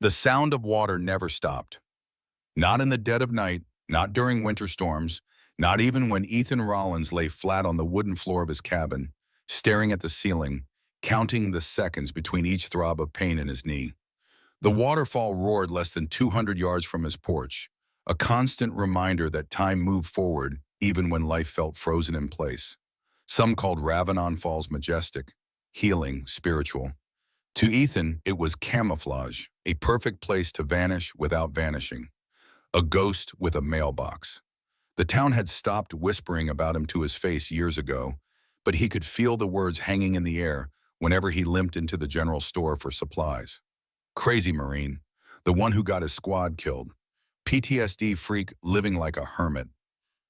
The sound of water never stopped. Not in the dead of night, not during winter storms, not even when Ethan Rollins lay flat on the wooden floor of his cabin, staring at the ceiling, counting the seconds between each throb of pain in his knee. The waterfall roared less than 200 yards from his porch, a constant reminder that time moved forward even when life felt frozen in place. Some called Ravenon Falls majestic, healing, spiritual. To Ethan, it was camouflage, a perfect place to vanish without vanishing, a ghost with a mailbox. The town had stopped whispering about him to his face years ago, but he could feel the words hanging in the air whenever he limped into the general store for supplies. Crazy Marine, the one who got his squad killed. PTSD freak living like a hermit.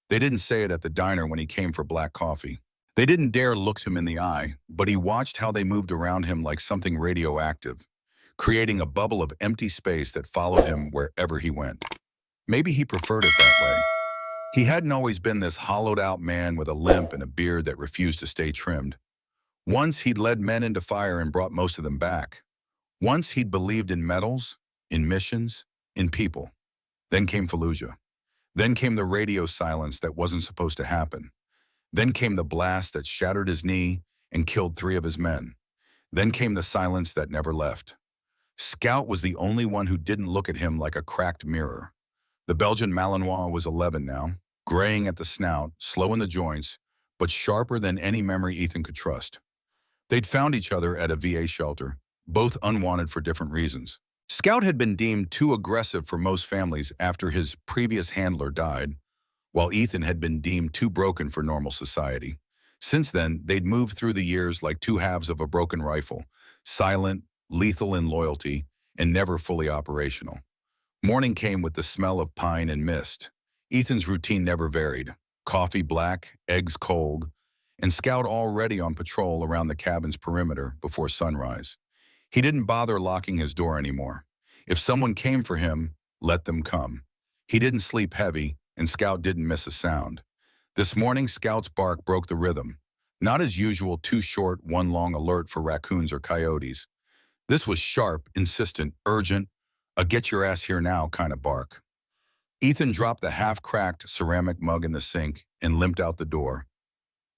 They didn't say it at the diner when he came for black coffee. They didn't dare look him in the eye, but he watched how they moved around him like something radioactive, creating a bubble of empty space that followed him wherever he went. Maybe he preferred it that way. He hadn't always been this hollowed-out man with a limp and a beard that refused to stay trimmed. Once he'd led men into fire and brought most of them back. Once he'd believed in medals, in missions, in people. Then came Fallujah. Then came the radio silence that wasn't supposed to happen. Then came the blast that shattered his knee and killed 3 of his men. Then came the silence that never left. Scout was the only one who didn't look at him like a cracked mirror. The Belgian Malinois was 11 now, graying at the snout, slow in the joints, but sharper than any memory Ethan could trust. They'd found each other at a VA shelter, both unwanted for different reasons. Scout had been deemed too aggressive for most families after his previous handler died, while Ethan had been deemed too broken for normal society. Since then, they'd moved through the years like two halves of a broken rifle, silent, lethal in loyalty, and never fully operational. Morning came with the smell of pine and mist. Ethan's routine never varied. Coffee black, eggs cold, and Scout already on patrol around the cabin's perimeter before sunrise. He didn't bother locking his door anymore. If someone came for him, let them come. He didn't sleep heavy, and Scout didn't miss a sound. This morning, Scout's bark broke the rhythm. Not his usual 2 short, 1 long alert for raccoons or coyotes. This was sharp, insistent, urgent, a get-your-ass-here-now kind of bark. Ethan dropped the half-cracked ceramic mug in the sink and limped out the door.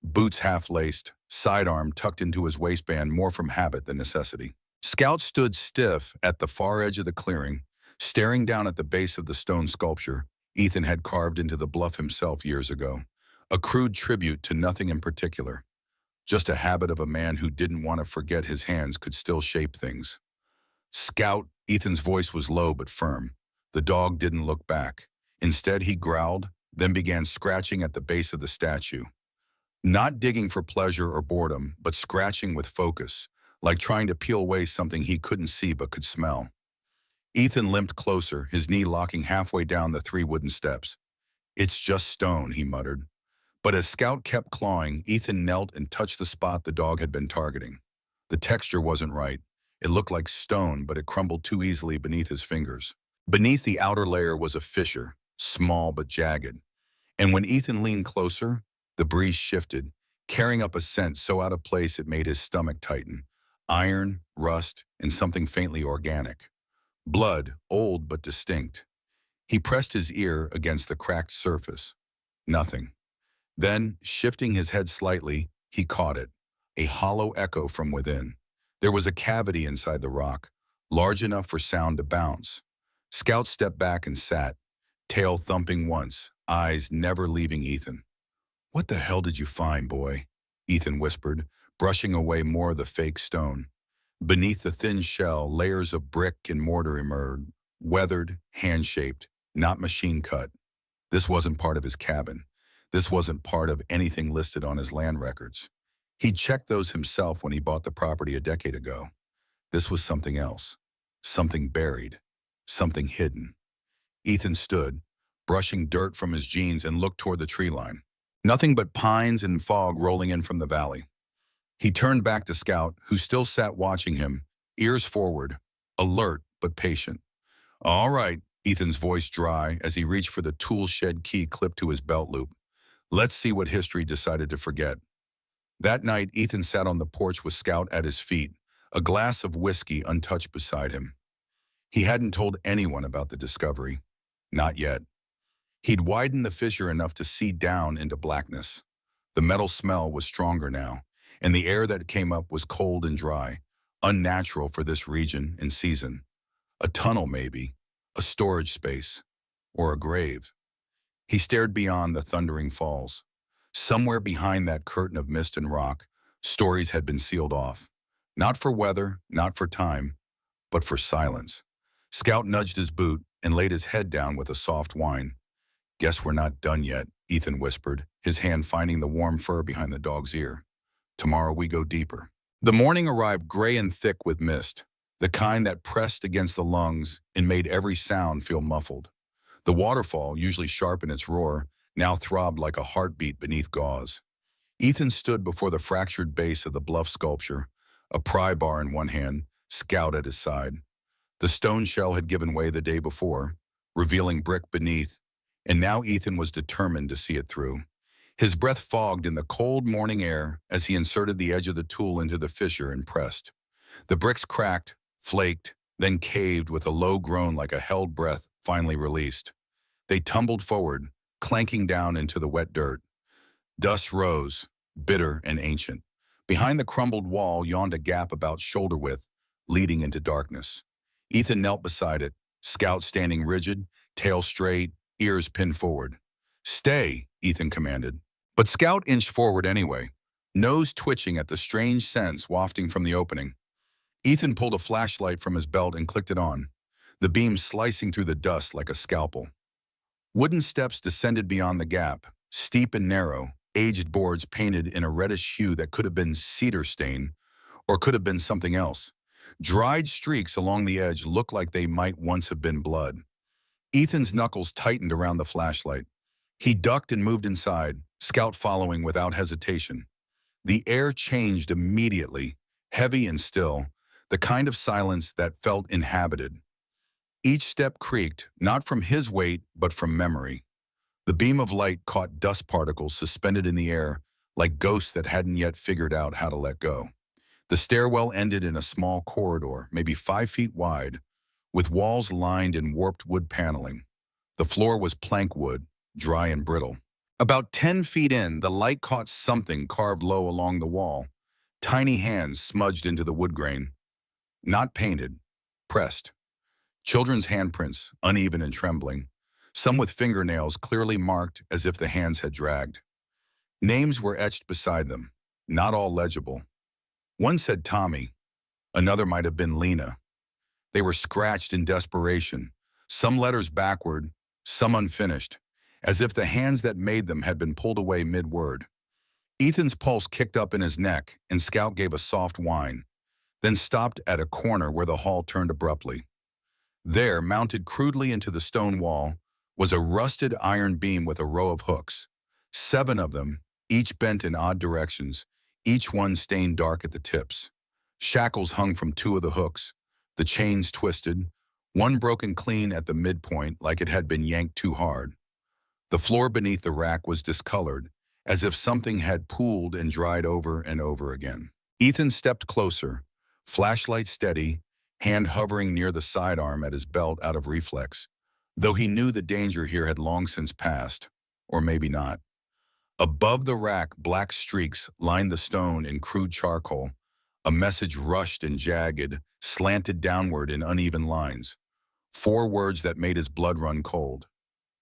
Boots half-laced, sidearm tucked into his waistband more from habit than necessity. Scout stood stiff at the far edge of the clearing, staring down at the base of the stone sculpture Ethan had carved into the bluff himself years ago, a crude tribute to nothing in particular, just a habit of a man who didn't want to forget his hands could still shape things. Scout, Ethan's voice was low but firm. The dog didn't look back. Instead, he growled, then began scratching at the base of the statue. Not digging for pleasure or boredom, but scratching with focus, like trying to peel away something he couldn't see but could smell. Ethan limped closer, his knee locking halfway down the 3 wooden steps. "It's just stone," he muttered. But as Scout kept clawing, Ethan knelt and touched the spot the dog had been targeting. The texture wasn't right. It looked like stone, but it crumbled too easily beneath his fingers. Beneath the outer layer was a fissure, small but jagged. And when Ethan leaned closer, the breeze shifted, carrying up a scent so out of place it made his stomach tighten. Iron, rust, and something faintly organic. Blood, old but distinct. He pressed his ear against the cracked surface. Nothing. Then, shifting his head slightly, he caught it, a hollow echo from within. There was a cavity inside the rock, large enough for sound to bounce. Scout stepped back and sat, tail thumping once, eyes never leaving Ethan. "What the hell did you find, boy?" Ethan whispered, brushing away more of the fake stone. Beneath the thin shell, layers of brick and mortar emerged, weathered, hand-shaped, not machine-cut. This wasn't part of his cabin. This wasn't part of anything listed on his land records. He'd checked those himself when he bought the property a decade ago. This was something else. Something buried. Something hidden. Ethan stood, brushing dirt from his jeans and looked toward the tree line. Nothing but pines and fog rolling in from the valley. He turned back to Scout, who still sat watching him, ears forward, alert but patient. "All right," Ethan's voice dry as he reached for the tool shed key clipped to his belt loop. "Let's see what history decided to forget." That night, Ethan sat on the porch with Scout at his feet, a glass of whiskey untouched beside him. He hadn't told anyone about the discovery. Not yet. He'd widened the fissure enough to see down into blackness. The metal smell was stronger now, and the air that came up was cold and dry, unnatural for this region and season. A tunnel, maybe, a storage space, or a grave. He stared beyond the thundering falls. Somewhere behind that curtain of mist and rock, stories had been sealed off. Not for weather, not for time, but for silence. Scout nudged his boot and laid his head down with a soft whine. "Guess we're not done yet," Ethan whispered, his hand finding the warm fur behind the dog's ear. "Tomorrow we go deeper." The morning arrived gray and thick with mist, the kind that pressed against the lungs and made every sound feel muffled. The waterfall, usually sharp in its roar, now throbbed like a heartbeat beneath gauze. Ethan stood before the fractured base of the bluff sculpture, a pry bar in one hand, Scout at his side. The stone shell had given way the day before, revealing brick beneath, and now Ethan was determined to see it through. His breath fogged in the cold morning air as he inserted the edge of the tool into the fissure and pressed. The bricks cracked, flaked, then caved with a low groan like a held breath finally released. They tumbled forward, clanking down into the wet dirt. Dust rose, bitter and ancient. Behind the crumbled wall yawned a gap about shoulder width, leading into darkness. Ethan knelt beside it, Scout standing rigid, tail straight, ears pinned forward. "Stay," Ethan commanded. But Scout inched forward anyway, nose twitching at the strange scents wafting from the opening. Ethan pulled a flashlight from his belt and clicked it on, the beam slicing through the dust like a scalpel. Wooden steps descended beyond the gap, steep and narrow, aged boards painted in a reddish hue that could have been cedar stain or could have been something else. Dried streaks along the edge looked like they might once have been blood. Ethan's knuckles tightened around the flashlight. He ducked and moved inside, Scout following without hesitation. The air changed immediately, heavy and still, the kind of silence that felt inhabited. Each step creaked, not from his weight, but from memory. The beam of light caught dust particles suspended in the air, like ghosts that hadn't yet figured out how to let go. The stairwell ended in a small corridor, maybe 5 feet wide, with walls lined in warped wood paneling. The floor was plank wood, dry and brittle. About 10 feet in, the light caught something carved low along the wall, tiny hands smudged into the wood grain. Not painted, pressed. Children's handprints, uneven and trembling, some with fingernails clearly marked as if the hands had dragged. Names were etched beside them, not all legible. One said Tommy, another might have been Lena. They were scratched in desperation, some letters backward, some unfinished, as if the hands that made them had been pulled away mid-word. Ethan's pulse kicked up in his neck, and Scout gave a soft whine, then stopped at a corner where the hall turned abruptly. There, mounted crudely into the stone wall, was a rusted iron beam with a row of hooks. 7 of them, each bent in odd directions, each one stained dark at the tips. Shackles hung from 2 of the hooks, the chains twisted, one broken clean at the midpoint like it had been yanked too hard. The floor beneath the rack was discolored, as if something had pooled and dried over and over again. Ethan stepped closer, flashlight steady, hand hovering near the sidearm at his belt out of reflex, though he knew the danger here had long since passed, or maybe not. Above the rack, black streaks lined the stone in crude charcoal. A message rushed and jagged, slanted downward in uneven lines. 4 words that made his blood run cold.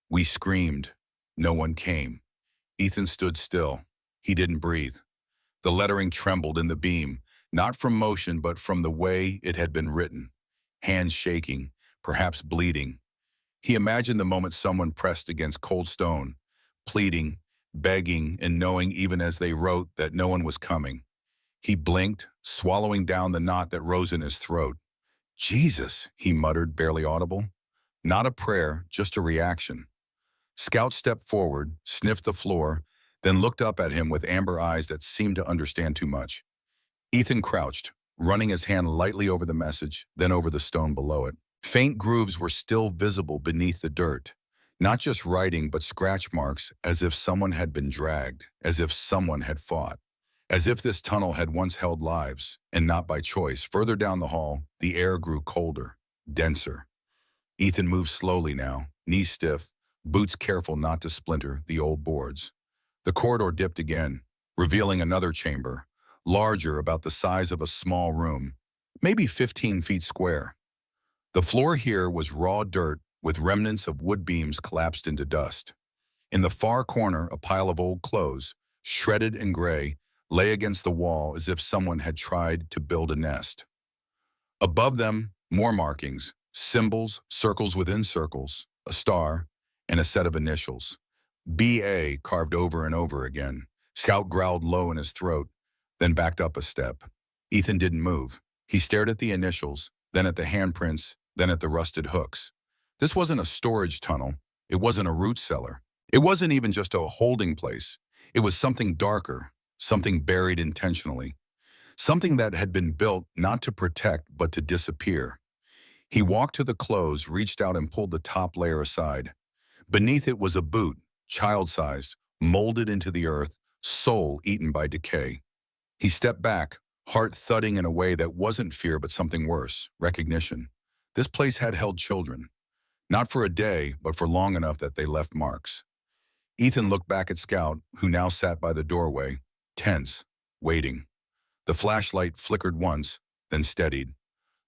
We screamed. No one came. Ethan stood still. He didn't breathe. The lettering trembled in the beam, not from motion but from the way it had been written. Hands shaking, perhaps bleeding. He imagined the moment someone pressed against cold stone, pleading, begging, and knowing even as they wrote that no one was coming. He blinked, swallowing down the knot that rose in his throat. "Jesus," he muttered, barely audible. Not a prayer, just a reaction. Scout stepped forward, sniffed the floor, then looked up at him with amber eyes that seemed to understand too much. Ethan crouched, running his hand lightly over the message, then over the stone below it. Faint grooves were still visible beneath the dirt. Not just writing, but scratch marks, as if someone had been dragged, as if someone had fought. As if this tunnel had once held lives, and not by choice. Further down the hall, the air grew colder. denser. Ethan moved slowly now, knees stiff, boots careful not to splinter the old boards. The corridor dipped again, revealing another chamber, larger, about the size of a small room, maybe 15 feet square. The floor here was raw dirt with remnants of wood beams collapsed into dust. In the far corner, a pile of old clothes, shredded and gray, lay against the wall as if someone had tried to build a nest. Above them, more markings, symbols, circles within circles, a star, and a set of initials. B.A. carved over and over again. Scout growled low in his throat, then backed up a step. Ethan didn't move. He stared at the initials, then at the handprints, then at the rusted hooks. This wasn't a storage tunnel. It wasn't a root cellar. It wasn't even just a holding place. It was something darker, something buried intentionally, something that had been built not to protect but to disappear. He walked to the clothes, reached out and pulled the top layer aside. Beneath it was a boot, child-sized, molded into the earth, soul eaten by decay. He stepped back, heart thudding in a way that wasn't fear but something worse, recognition. This place had held children. Not for a day, but for long enough that they left marks. Ethan looked back at Scout, who now sat by the doorway, tense, waiting. The flashlight flickered once, then steadied.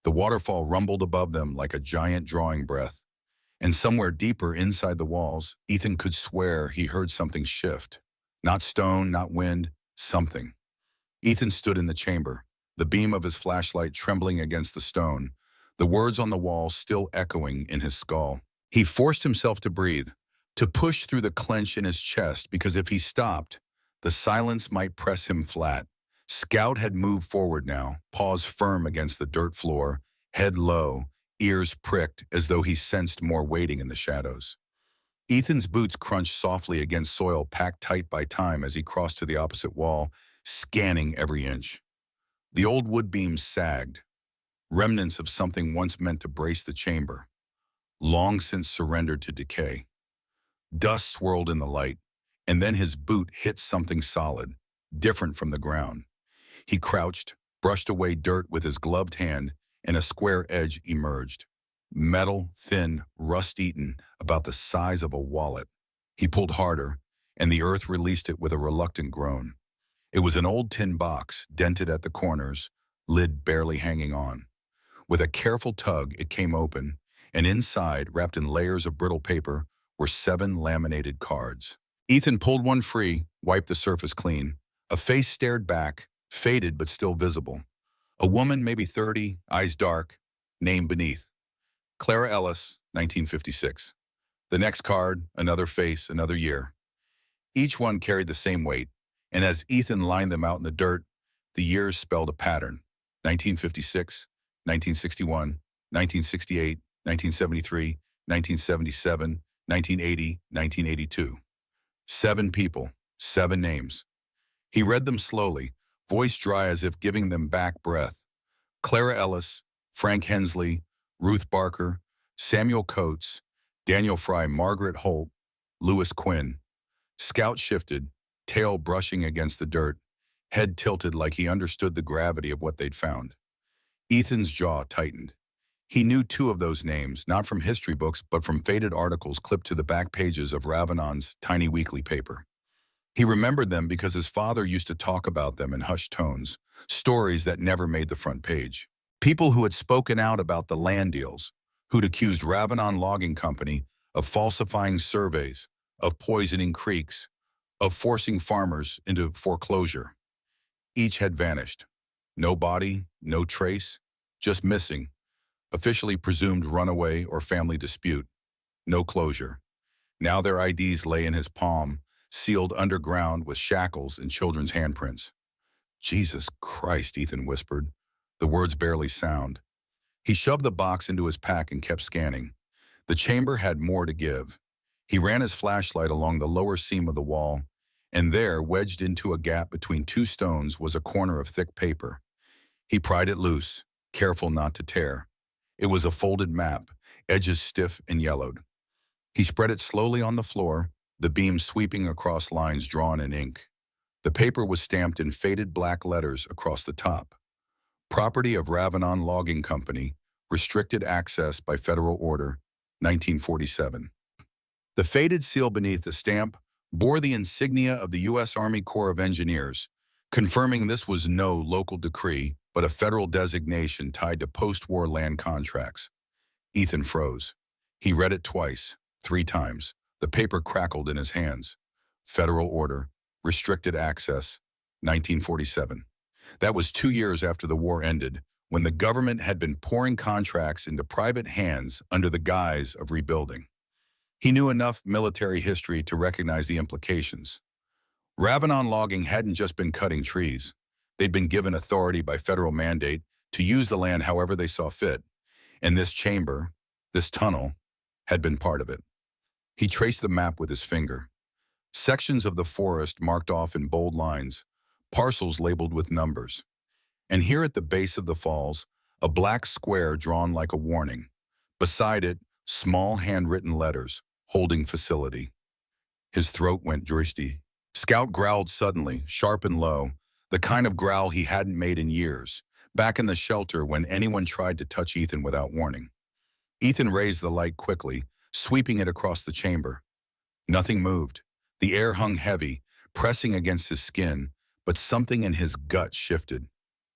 The waterfall rumbled above them like a giant drawing breath. And somewhere deeper inside the walls, Ethan could swear he heard something shift. Not stone, not wind, something. Ethan stood in the chamber, the beam of his flashlight trembling against the stone, the words on the wall still echoing in his skull. He forced himself to breathe, to push through the clench in his chest, because if he stopped, the silence might press him flat. Scout had moved forward now, paws firm against the dirt floor, head low, ears pricked as though he sensed more waiting in the shadows. Ethan's boots crunched softly against soil packed tight by time as he crossed to the opposite wall, scanning every inch. The old wood beams sagged, remnants of something once meant to brace the chamber, long since surrendered to decay. Dust swirled in the light, and then his boot hit something solid, different from the ground. He crouched, brushed away dirt with his gloved hand, and a square edge emerged. Metal, thin, rust-eaten, about the size of a wallet. He pulled harder, and the earth released it with a reluctant groan. It was an old tin box, dented at the corners, lid barely hanging on. With a careful tug, it came open, and inside, wrapped in layers of brittle paper, were 7 laminated cards. Ethan pulled one free, wiped the surface clean. A face stared back, faded but still visible. A woman, maybe 30, eyes dark, name beneath. Clara Ellis, 1956. The next card, another face, another year. Each one carried the same weight, and as Ethan lined them out in the dirt, the years spelled a pattern. 1956, 1961, 1968, 1973, 1977, 1980, 1982. 7 people, 7 names. He read them slowly, voice dry as if giving them back breath. Clara Ellis, Frank Hensley, Ruth Barker, Samuel Coates, Daniel Fry, Margaret Holt, Lewis Quinn. Scout shifted, tail brushing against the dirt, head tilted like he understood the gravity of what they'd found. Ethan's jaw tightened. He knew 2 of those names, not from history books, but from faded articles clipped to the back pages of Ravenon's tiny weekly paper. He remembered them because his father used to talk about them in hushed tones, stories that never made the front page. People who had spoken out about the land deals, who'd accused Ravenon Logging Company of falsifying surveys, of poisoning creeks, of forcing farmers into foreclosure. Each had vanished. No body, no trace, just missing. Officially presumed runaway or family dispute. No closure. Now their IDs lay in his palm, sealed underground with shackles and children's handprints. Jesus Christ, Ethan whispered. The words barely sound. He shoved the box into his pack and kept scanning. The chamber had more to give. He ran his flashlight along the lower seam of the wall, and there, wedged into a gap between 2 stones, was a corner of thick paper. He pried it loose, careful not to tear. It was a folded map, edges stiff and yellowed. He spread it slowly on the floor, the beam sweeping across lines drawn in ink. The paper was stamped in faded black letters across the top. Property of Ravenon Logging Company, restricted access by federal order, 1947. The faded seal beneath the stamp bore the insignia of the U.S. Army Corps of Engineers, confirming this was no local decree, but a federal designation tied to post-war land contracts. Ethan froze. He read it twice, 3 times. The paper crackled in his hands. Federal order, restricted access, 1947. That was 2 years after the war ended, when the government had been pouring contracts into private hands under the guise of rebuilding. He knew enough military history to recognize the implications. Ravanon Logging hadn't just been cutting trees. They'd been given authority by federal mandate to use the land however they saw fit. And this chamber, this tunnel, had been part of it. He traced the map with his finger. Sections of the forest marked off in bold lines, parcels labeled with numbers. And here at the base of the falls, a black square drawn like a warning. Beside it, small handwritten letters, holding facility. His throat went dristy. Scout growled suddenly, sharp and low, the kind of growl he hadn't made in years, back in the shelter when anyone tried to touch Ethan without warning. Ethan raised the light quickly, sweeping it across the chamber. Nothing moved. The air hung heavy, pressing against his skin, but something in his gut shifted.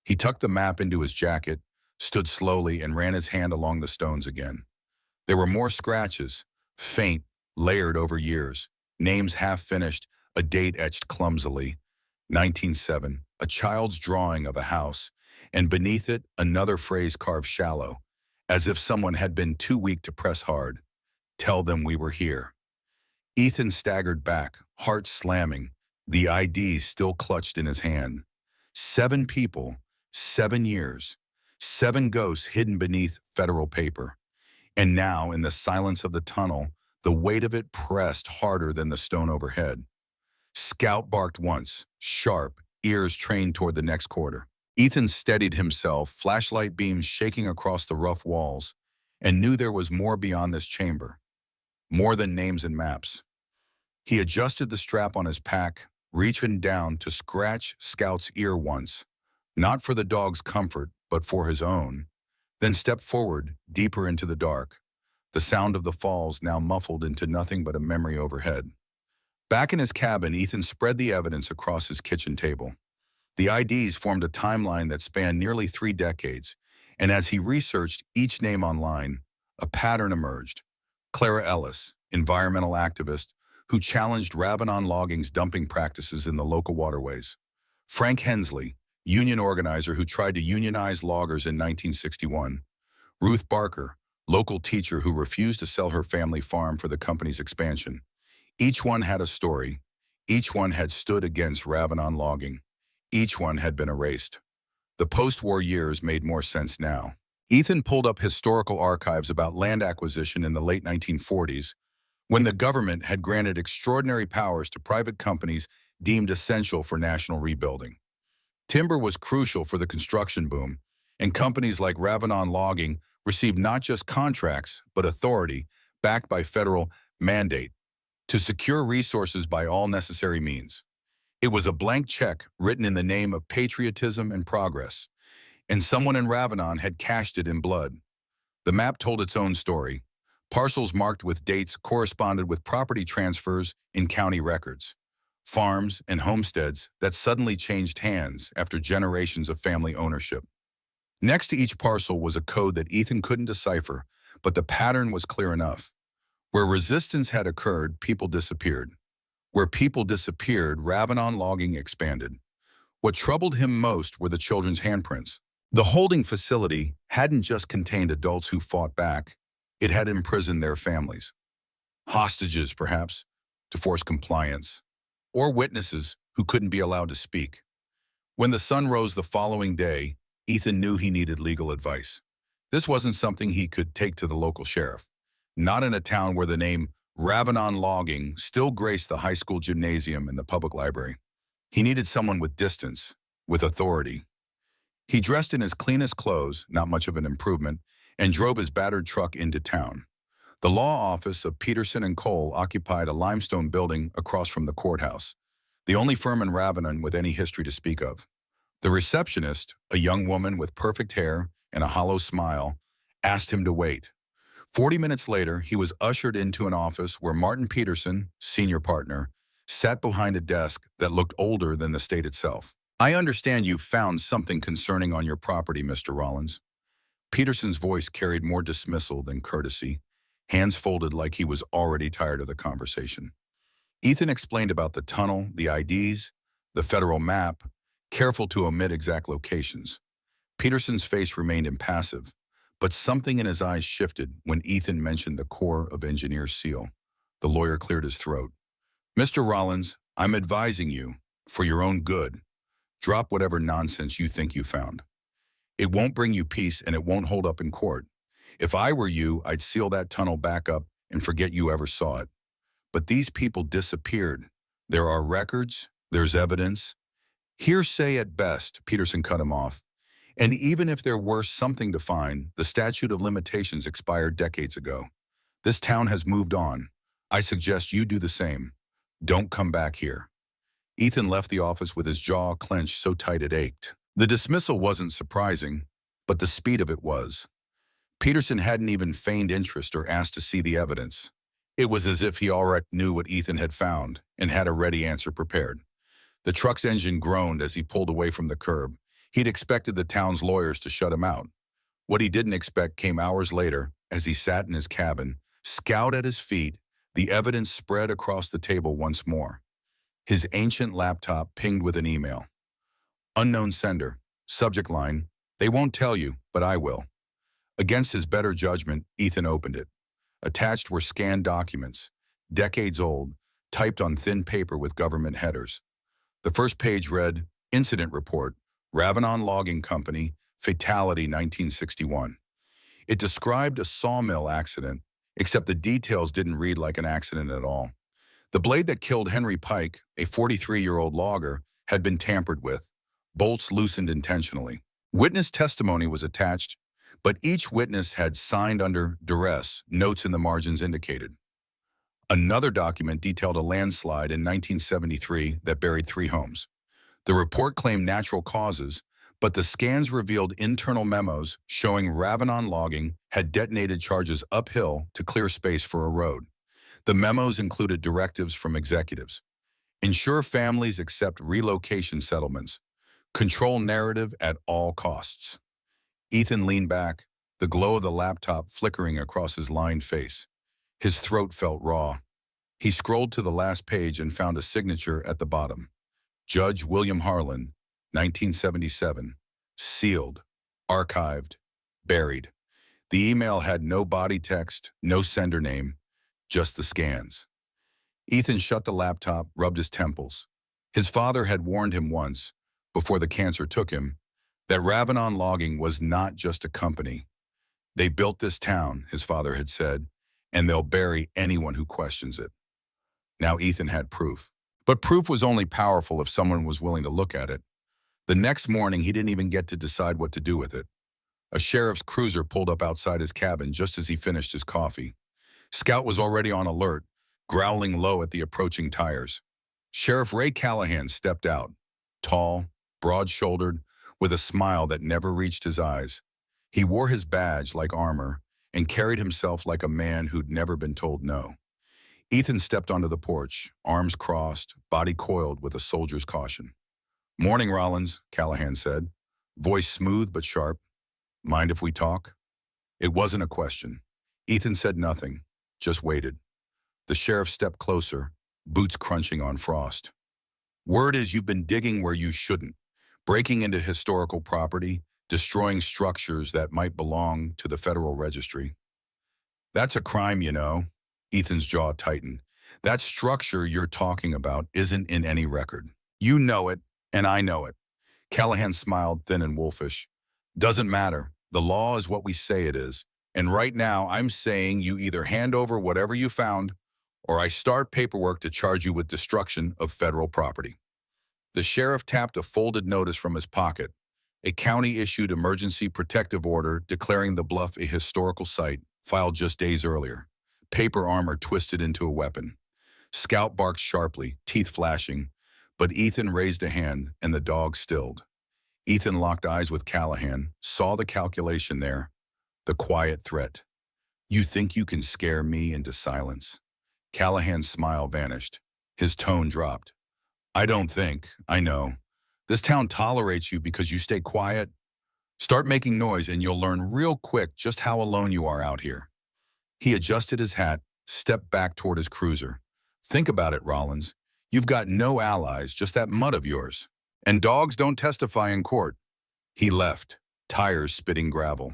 He tucked the map into his jacket, stood slowly, and ran his hand along the stones again. There were more scratches, faint, layered over years, names half-finished, a date etched clumsily, 1907, a child's drawing of a house, and beneath it, another phrase carved shallow, as if someone had been too weak to press hard. Tell them we were here. Ethan staggered back, heart slamming, the ID still clutched in his hand. 7 people, 7 years, 7 ghosts hidden beneath federal paper. And now, in the silence of the tunnel, the weight of it pressed harder than the stone overhead. Scout barked once, sharp, ears trained toward the next quarter. Ethan steadied himself, flashlight beams shaking across the rough walls, and knew there was more beyond this chamber. More than names and maps. He adjusted the strap on his pack, reaching down to scratch Scout's ear once, not for the dog's comfort, but for his own, then stepped forward, deeper into the dark, the sound of the falls now muffled into nothing but a memory overhead. Back in his cabin, Ethan spread the evidence across his kitchen table. The IDs formed a timeline that spanned nearly 3 decades, and as he researched each name online, a pattern emerged. Clara Ellis, environmental activist, who challenged Ravanon Logging's dumping practices in the local waterways. Frank Hensley, union organizer who tried to unionize loggers in 1961. Ruth Barker, local teacher who refused to sell her family farm for the company's expansion. Each one had a story. Each one had stood against Ravanon Logging. Each one had been erased. The post-war years made more sense now. Ethan pulled up historical archives about land acquisition in the late 1940s, when the government had granted extraordinary powers to private companies deemed essential for national rebuilding. Timber was crucial for the construction boom, and companies like Ravanon Logging received not just contracts, but authority, backed by federal mandate, to secure resources by all necessary means. It was a blank check written in the name of patriotism and progress, and someone in Ravanon had cashed it in blood. The map told its own story. Parcels marked with dates corresponded with property transfers in county records, farms and homesteads that suddenly changed hands after generations of family ownership. Next to each parcel was a code that Ethan couldn't decipher, but the pattern was clear enough. Where resistance had occurred, people disappeared. Where people disappeared, Ravanon Logging expanded. What troubled him most were the children's handprints. The holding facility hadn't just contained adults who fought back, it had imprisoned their families. Hostages, perhaps, to force compliance, or witnesses who couldn't be allowed to speak. When the sun rose the following day, Ethan knew he needed legal advice. This wasn't something he could take to the local sheriff, not in a town where the name Ravanon Logging still graced the high school gymnasium and the public library. He needed someone with distance, with authority. He dressed in his cleanest clothes, not much of an improvement, and drove his battered truck into town. The law office of Peterson and Cole occupied a limestone building across from the courthouse, the only firm in Ravanon with any history to speak of. The receptionist, a young woman with perfect hair and a hollow smile, asked him to wait. 40 minutes later, he was ushered into an office where Martin Peterson, senior partner, sat behind a desk that looked older than the state itself. I understand you found something concerning on your property, Mr. Rollins. Peterson's voice carried more dismissal than courtesy, hands folded like he was already tired of the conversation. Ethan explained about the tunnel, the IDs, the federal map, careful to omit exact locations. Peterson's face remained impassive, but something in his eyes shifted when Ethan mentioned the Corps of Engineers seal. The lawyer cleared his throat. Mr. Rollins, I'm advising you, for your own good, drop whatever nonsense you think you found. It won't bring you peace and it won't hold up in court. If I were you, I'd seal that tunnel back up and forget you ever saw it. But these people disappeared. There are records, there's evidence. Hearsay at best, Peterson cut him off. And even if there were something to find, the statute of limitations expired decades ago. This town has moved on. I suggest you do the same. Don't come back here. Ethan left the office with his jaw clenched so tight it ached. The dismissal wasn't surprising, but the speed of it was. Peterson hadn't even feigned interest or asked to see the evidence. It was as if he already knew what Ethan had found and had a ready answer prepared. The truck's engine groaned as he pulled away from the curb. He'd expected the town's lawyers to shut him out. What he didn't expect came hours later as he sat in his cabin, Scout at his feet, the evidence spread across the table once more. His ancient laptop pinged with an email. Unknown sender. Subject line, they won't tell you, but I will. Against his better judgment, Ethan opened it. Attached were scanned documents, decades old, typed on thin paper with government headers. The first page read, Incident Report, Ravanon Logging Company, Fatality 1961. It described a sawmill accident, except the details didn't read like an accident at all. The blade that killed Henry Pike, a 43-year-old logger, had been tampered with, bolts loosened intentionally. Witness testimony was attached, but each witness had signed under duress, notes in the margins indicated. Another document detailed a landslide in 1973 that buried 3 homes. The report claimed natural causes, but the scans revealed internal memos showing Ravanon Logging had detonated charges uphill to clear space for a road. The memos included directives from executives. Ensure families accept relocation settlements. Control narrative at all costs. Ethan leaned back, the glow of the laptop flickering across his lined face. His throat felt raw. He scrolled to the last page and found a signature at the bottom. Judge William Harlan, 1977. Sealed, archived, buried. The email had no body text, no sender name, just the scans. Ethan shut the laptop, rubbed his temples. His father had warned him once, before the cancer took him, that Ravanon Logging was not just a company. They built this town, his father had said, and they'll bury anyone who questions it. Now Ethan had proof. But proof was only powerful if someone was willing to look at it. The next morning, he didn't even get to decide what to do with it. A sheriff's cruiser pulled up outside his cabin just as he finished his coffee. Scout was already on alert, growling low at the approaching tires. Sheriff Ray Callahan stepped out, tall, broad-shouldered, with a smile that never reached his eyes. He wore his badge like armor and carried himself like a man who'd never been told no. Ethan stepped onto the porch, arms crossed, body coiled with a soldier's caution. Morning, Rollins, Callahan said, voice smooth but sharp. Mind if we talk? It wasn't a question. Ethan said nothing, just waited. The sheriff stepped closer, boots crunching on frost. Word is you've been digging where you shouldn't, breaking into historical property, destroying structures that might belong to the Federal Registry. That's a crime, you know. Ethan's jaw tightened. That structure you're talking about isn't in any record. You know it, and I know it. Callahan smiled, thin and wolfish. Doesn't matter. The law is what we say it is. And right now, I'm saying you either hand over whatever you found, or I start paperwork to charge you with destruction of federal property. The sheriff tapped a folded notice from his pocket, a county-issued emergency protective order declaring the bluff a historical site, filed just days earlier. Paper armor twisted into a weapon. Scout barked sharply, teeth flashing, but Ethan raised a hand and the dog stilled. Ethan locked eyes with Callahan, saw the calculation there. The quiet threat. You think you can scare me into silence? Callahan's smile vanished. His tone dropped. I don't think. I know. This town tolerates you because you stay quiet. Start making noise and you'll learn real quick just how alone you are out here. He adjusted his hat, stepped back toward his cruiser. Think about it, Rollins. You've got no allies, just that mud of yours. And dogs don't testify in court. He left, tires spitting gravel.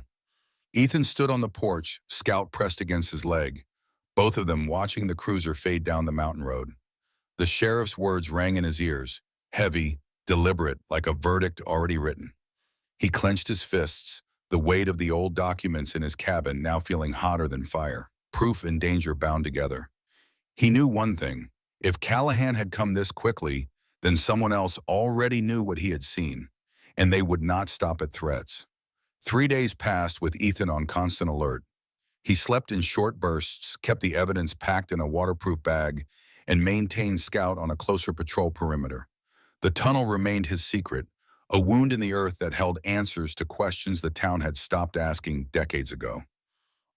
Ethan stood on the porch, Scout pressed against his leg, both of them watching the cruiser fade down the mountain road. The sheriff's words rang in his ears, heavy, deliberate, like a verdict already written. He clenched his fists, the weight of the old documents in his cabin now feeling hotter than fire, proof and danger bound together. He knew one thing. If Callahan had come this quickly, then someone else already knew what he had seen, and they would not stop at threats. 3 days passed with Ethan on constant alert. He slept in short bursts, kept the evidence packed in a waterproof bag, and maintained Scout on a closer patrol perimeter. The tunnel remained his secret, a wound in the earth that held answers to questions the town had stopped asking decades ago.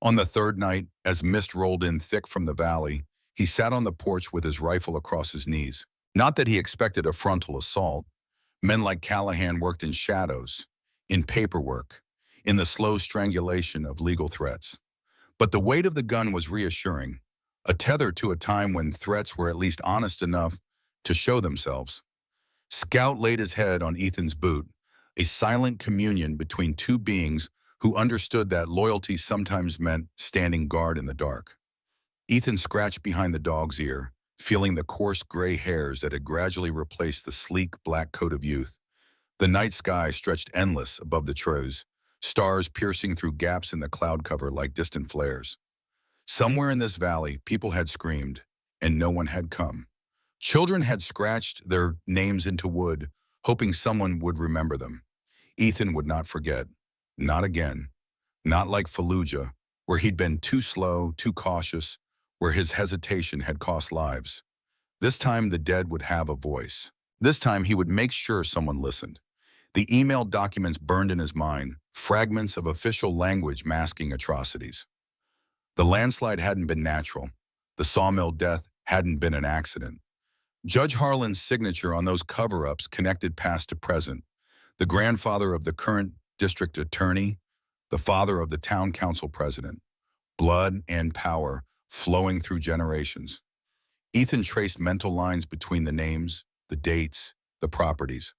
On the third night, as mist rolled in thick from the valley, he sat on the porch with his rifle across his knees. Not that he expected a frontal assault. Men like Callahan worked in shadows, in paperwork, in the slow strangulation of legal threats. But the weight of the gun was reassuring, a tether to a time when threats were at least honest enough to show themselves. Scout laid his head on Ethan's boot, a silent communion between two beings who understood that loyalty sometimes meant standing guard in the dark. Ethan scratched behind the dog's ear, feeling the coarse gray hairs that had gradually replaced the sleek black coat of youth. The night sky stretched endless above the trees, stars piercing through gaps in the cloud cover like distant flares. Somewhere in this valley, people had screamed, and no one had come. Children had scratched their names into wood, hoping someone would remember them. Ethan would not forget. Not again. Not like Fallujah, where he'd been too slow, too cautious, where his hesitation had cost lives. This time the dead would have a voice. This time he would make sure someone listened. The emailed documents burned in his mind, fragments of official language masking atrocities. The landslide hadn't been natural. The sawmill death hadn't been an accident. Judge Harlan's signature on those cover-ups connected past to present. The grandfather of the current district attorney, the father of the town council president. Blood and power flowing through generations. Ethan traced mental lines between the names, the dates, the properties.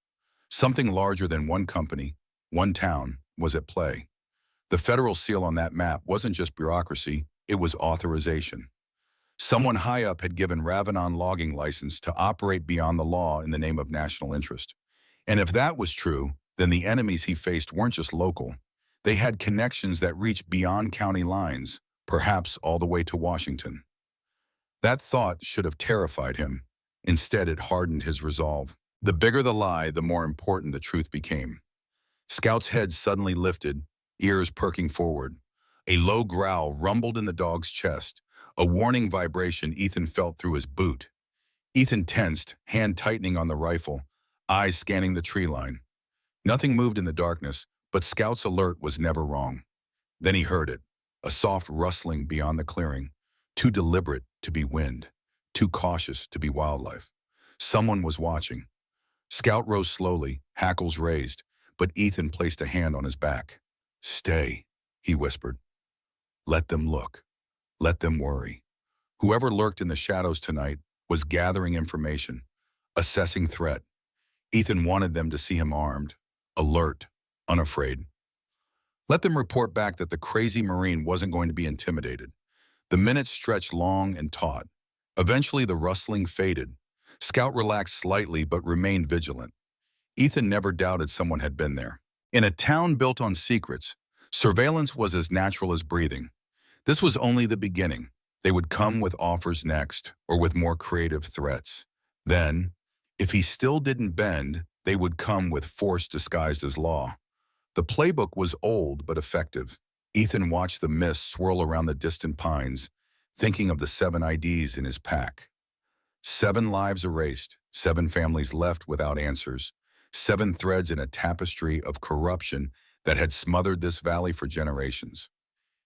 Something larger than one company, one town, was at play. The federal seal on that map wasn't just bureaucracy, it was authorization. Someone high up had given Ravanon logging license to operate beyond the law in the name of national interest. And if that was true, then the enemies he faced weren't just local. They had connections that reached beyond county lines, perhaps all the way to Washington. That thought should have terrified him. Instead, it hardened his resolve. The bigger the lie, the more important the truth became. Scout's head suddenly lifted, ears perking forward. A low growl rumbled in the dog's chest, a warning vibration Ethan felt through his boot. Ethan tensed, hand tightening on the rifle, eyes scanning the tree line. Nothing moved in the darkness, but Scout's alert was never wrong. Then he heard it, a soft rustling beyond the clearing, too deliberate to be wind, too cautious to be wildlife. Someone was watching. Scout rose slowly, hackles raised, but Ethan placed a hand on his back. "Stay," he whispered. "Let them look. Let them worry." Whoever lurked in the shadows tonight was gathering information, assessing threat. Ethan wanted them to see him armed, alert, unafraid. Let them report back that the crazy Marine wasn't going to be intimidated. The minutes stretched long and taut. Eventually the rustling faded. Scout relaxed slightly but remained vigilant. Ethan never doubted someone had been there. In a town built on secrets, surveillance was as natural as breathing. This was only the beginning. They would come with offers next, or with more creative threats. Then, if he still didn't bend, they would come with force disguised as law. The playbook was old but effective. Ethan watched the mist swirl around the distant pines, thinking of the 7 IDs in his pack. 7 lives erased, 7 families left without answers, 7 threads in a tapestry of corruption that had smothered this valley for generations.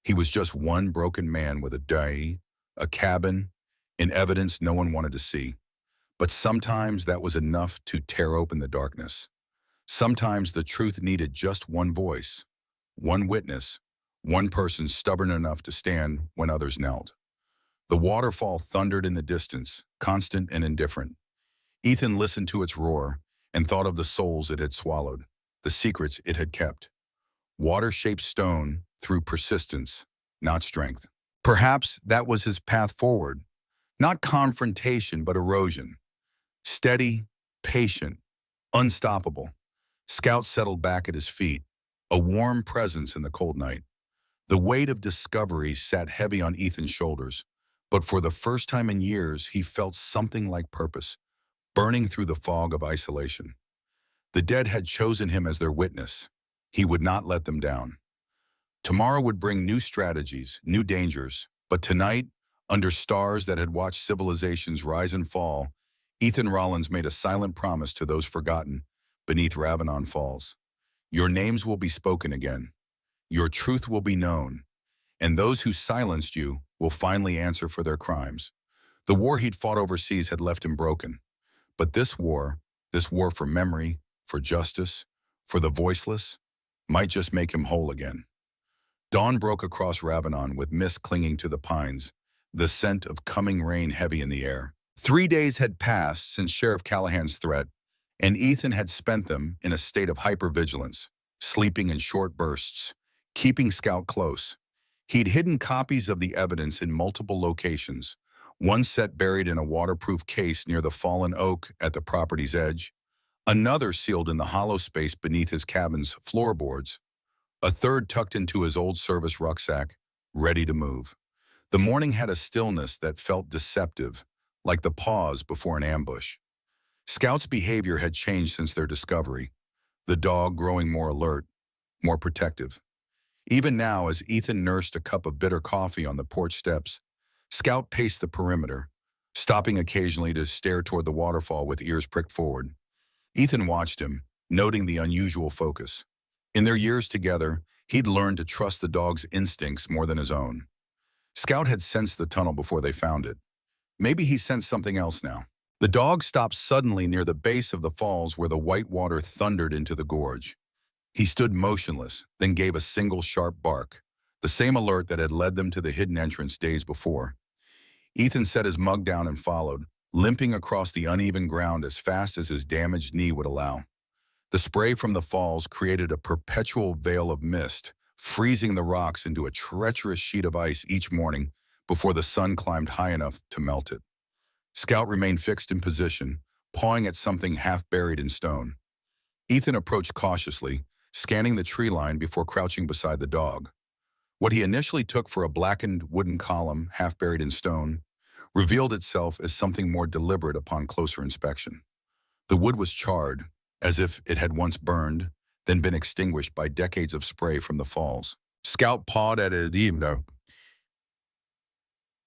He was just one broken man with a day, a cabin, and evidence no one wanted to see. But sometimes that was enough to tear open the darkness. Sometimes the truth needed just one voice, one witness, one person stubborn enough to stand when others knelt. The waterfall thundered in the distance, constant and indifferent. Ethan listened to its roar and thought of the souls it had swallowed, the secrets it had kept. Water shaped stone through persistence, not strength. Perhaps that was his path forward. Not confrontation, but erosion. Steady, patient, unstoppable. Scout settled back at his feet, a warm presence in the cold night. The weight of discovery sat heavy on Ethan's shoulders, but for the first time in years, he felt something like purpose, burning through the fog of isolation. The dead had chosen him as their witness. He would not let them down. Tomorrow would bring new strategies, new dangers, but tonight, under stars that had watched civilizations rise and fall, Ethan Rollins made a silent promise to those forgotten beneath Ravenon Falls. Your names will be spoken again. Your truth will be known, and those who silenced you will finally answer for their crimes. The war he'd fought overseas had left him broken, but this war for memory, for justice, for the voiceless, might just make him whole again. Dawn broke across Ravenon with mist clinging to the pines, the scent of coming rain heavy in the air. 3 days had passed since Sheriff Callahan's threat, and Ethan had spent them in a state of hypervigilance, sleeping in short bursts, keeping Scout close. He'd hidden copies of the evidence in multiple locations, one set buried in a waterproof case near the fallen oak at the property's edge, another sealed in the hollow space beneath his cabin's floorboards, a third tucked into his old service rucksack, ready to move. The morning had a stillness that felt deceptive, like the pause before an ambush. Scout's behavior had changed since their discovery, the dog growing more alert, more protective. Even now, as Ethan nursed a cup of bitter coffee on the porch steps, Scout paced the perimeter, stopping occasionally to stare toward the waterfall with ears pricked forward. Ethan watched him, noting the unusual focus. In their years together, he'd learned to trust the dog's instincts more than his own. Scout had sensed the tunnel before they found it. Maybe he sensed something else now. The dog stopped suddenly near the base of the falls where the white water thundered into the gorge. He stood motionless, then gave a single sharp bark, the same alert that had led them to the hidden entrance days before. Ethan set his mug down and followed, limping across the uneven ground as fast as his damaged knee would allow. The spray from the falls created a perpetual veil of mist, freezing the rocks into a treacherous sheet of ice each morning before the sun climbed high enough to melt it. Scout remained fixed in position, pawing at something half buried in stone. Ethan approached cautiously, scanning the tree line before crouching beside the dog. What he initially took for a blackened wooden column, half buried in stone, revealed itself as something more deliberate upon closer inspection. The wood was charred, as if it had once burned, then been extinguished by decades of spray from the falls. Scout pawed at it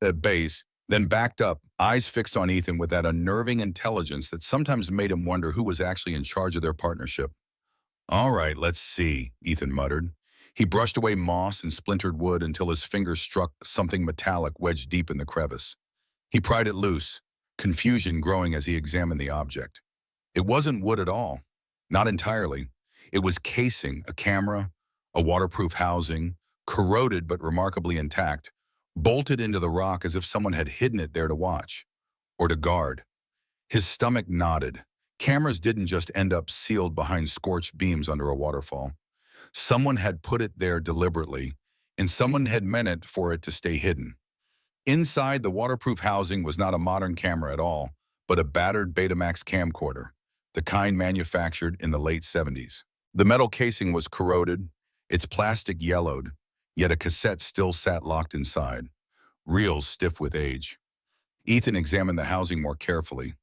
at base, then backed up, eyes fixed on Ethan with that unnerving intelligence that sometimes made him wonder who was actually in charge of their partnership. All right, let's see, Ethan muttered. He brushed away moss and splintered wood until his fingers struck something metallic wedged deep in the crevice. He pried it loose, confusion growing as he examined the object. It wasn't wood at all. Not entirely. It was casing, a camera, a waterproof housing, corroded but remarkably intact, bolted into the rock as if someone had hidden it there to watch, or to guard. His stomach knotted. Cameras didn't just end up sealed behind scorched beams under a waterfall. Someone had put it there deliberately, and someone had meant it for it to stay hidden. Inside, the waterproof housing was not a modern camera at all, but a battered Betamax camcorder, the kind manufactured in the late 70s. The metal casing was corroded, its plastic yellowed, yet a cassette still sat locked inside, reels stiff with age. Ethan examined the housing more carefully.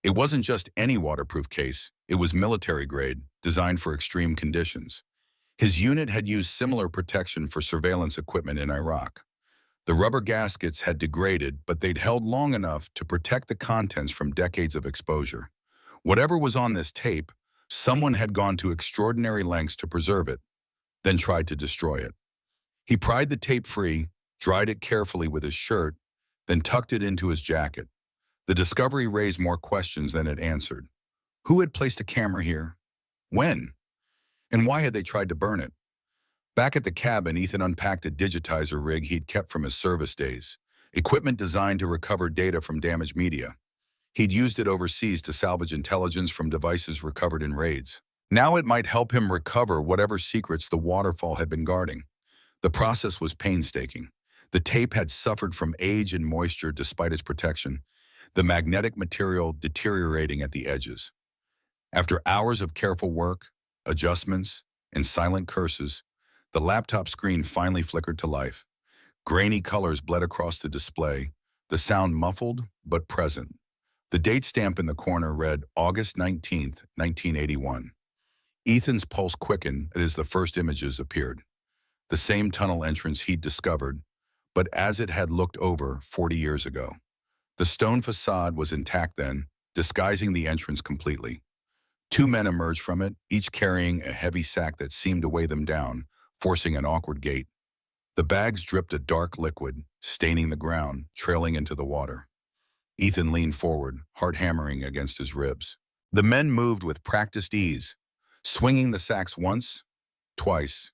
It wasn't just any waterproof case, it was military grade, designed for extreme conditions. His unit had used similar protection for surveillance equipment in Iraq. The rubber gaskets had degraded, but they'd held long enough to protect the contents from decades of exposure. Whatever was on this tape, someone had gone to extraordinary lengths to preserve it, then tried to destroy it. He pried the tape free, dried it carefully with his shirt, then tucked it into his jacket. The discovery raised more questions than it answered. Who had placed a camera here? When? And why had they tried to burn it? Back at the cabin, Ethan unpacked a digitizer rig he'd kept from his service days, equipment designed to recover data from damaged media. He'd used it overseas to salvage intelligence from devices recovered in raids. Now it might help him recover whatever secrets the waterfall had been guarding. The process was painstaking. The tape had suffered from age and moisture despite its protection, the magnetic material deteriorating at the edges. After hours of careful work, adjustments, and silent curses, the laptop screen finally flickered to life. Grainy colors bled across the display, the sound muffled but present. The date stamp in the corner read August 19th, 1981. Ethan's pulse quickened as the first images appeared. The same tunnel entrance he'd discovered, but as it had looked over 40 years ago. The stone facade was intact then, disguising the entrance completely. Two men emerged from it, each carrying a heavy sack that seemed to weigh them down, forcing an awkward gait. The bags dripped a dark liquid, staining the ground, trailing into the water. Ethan leaned forward, heart hammering against his ribs. The men moved with practiced ease, swinging the sacks once, twice,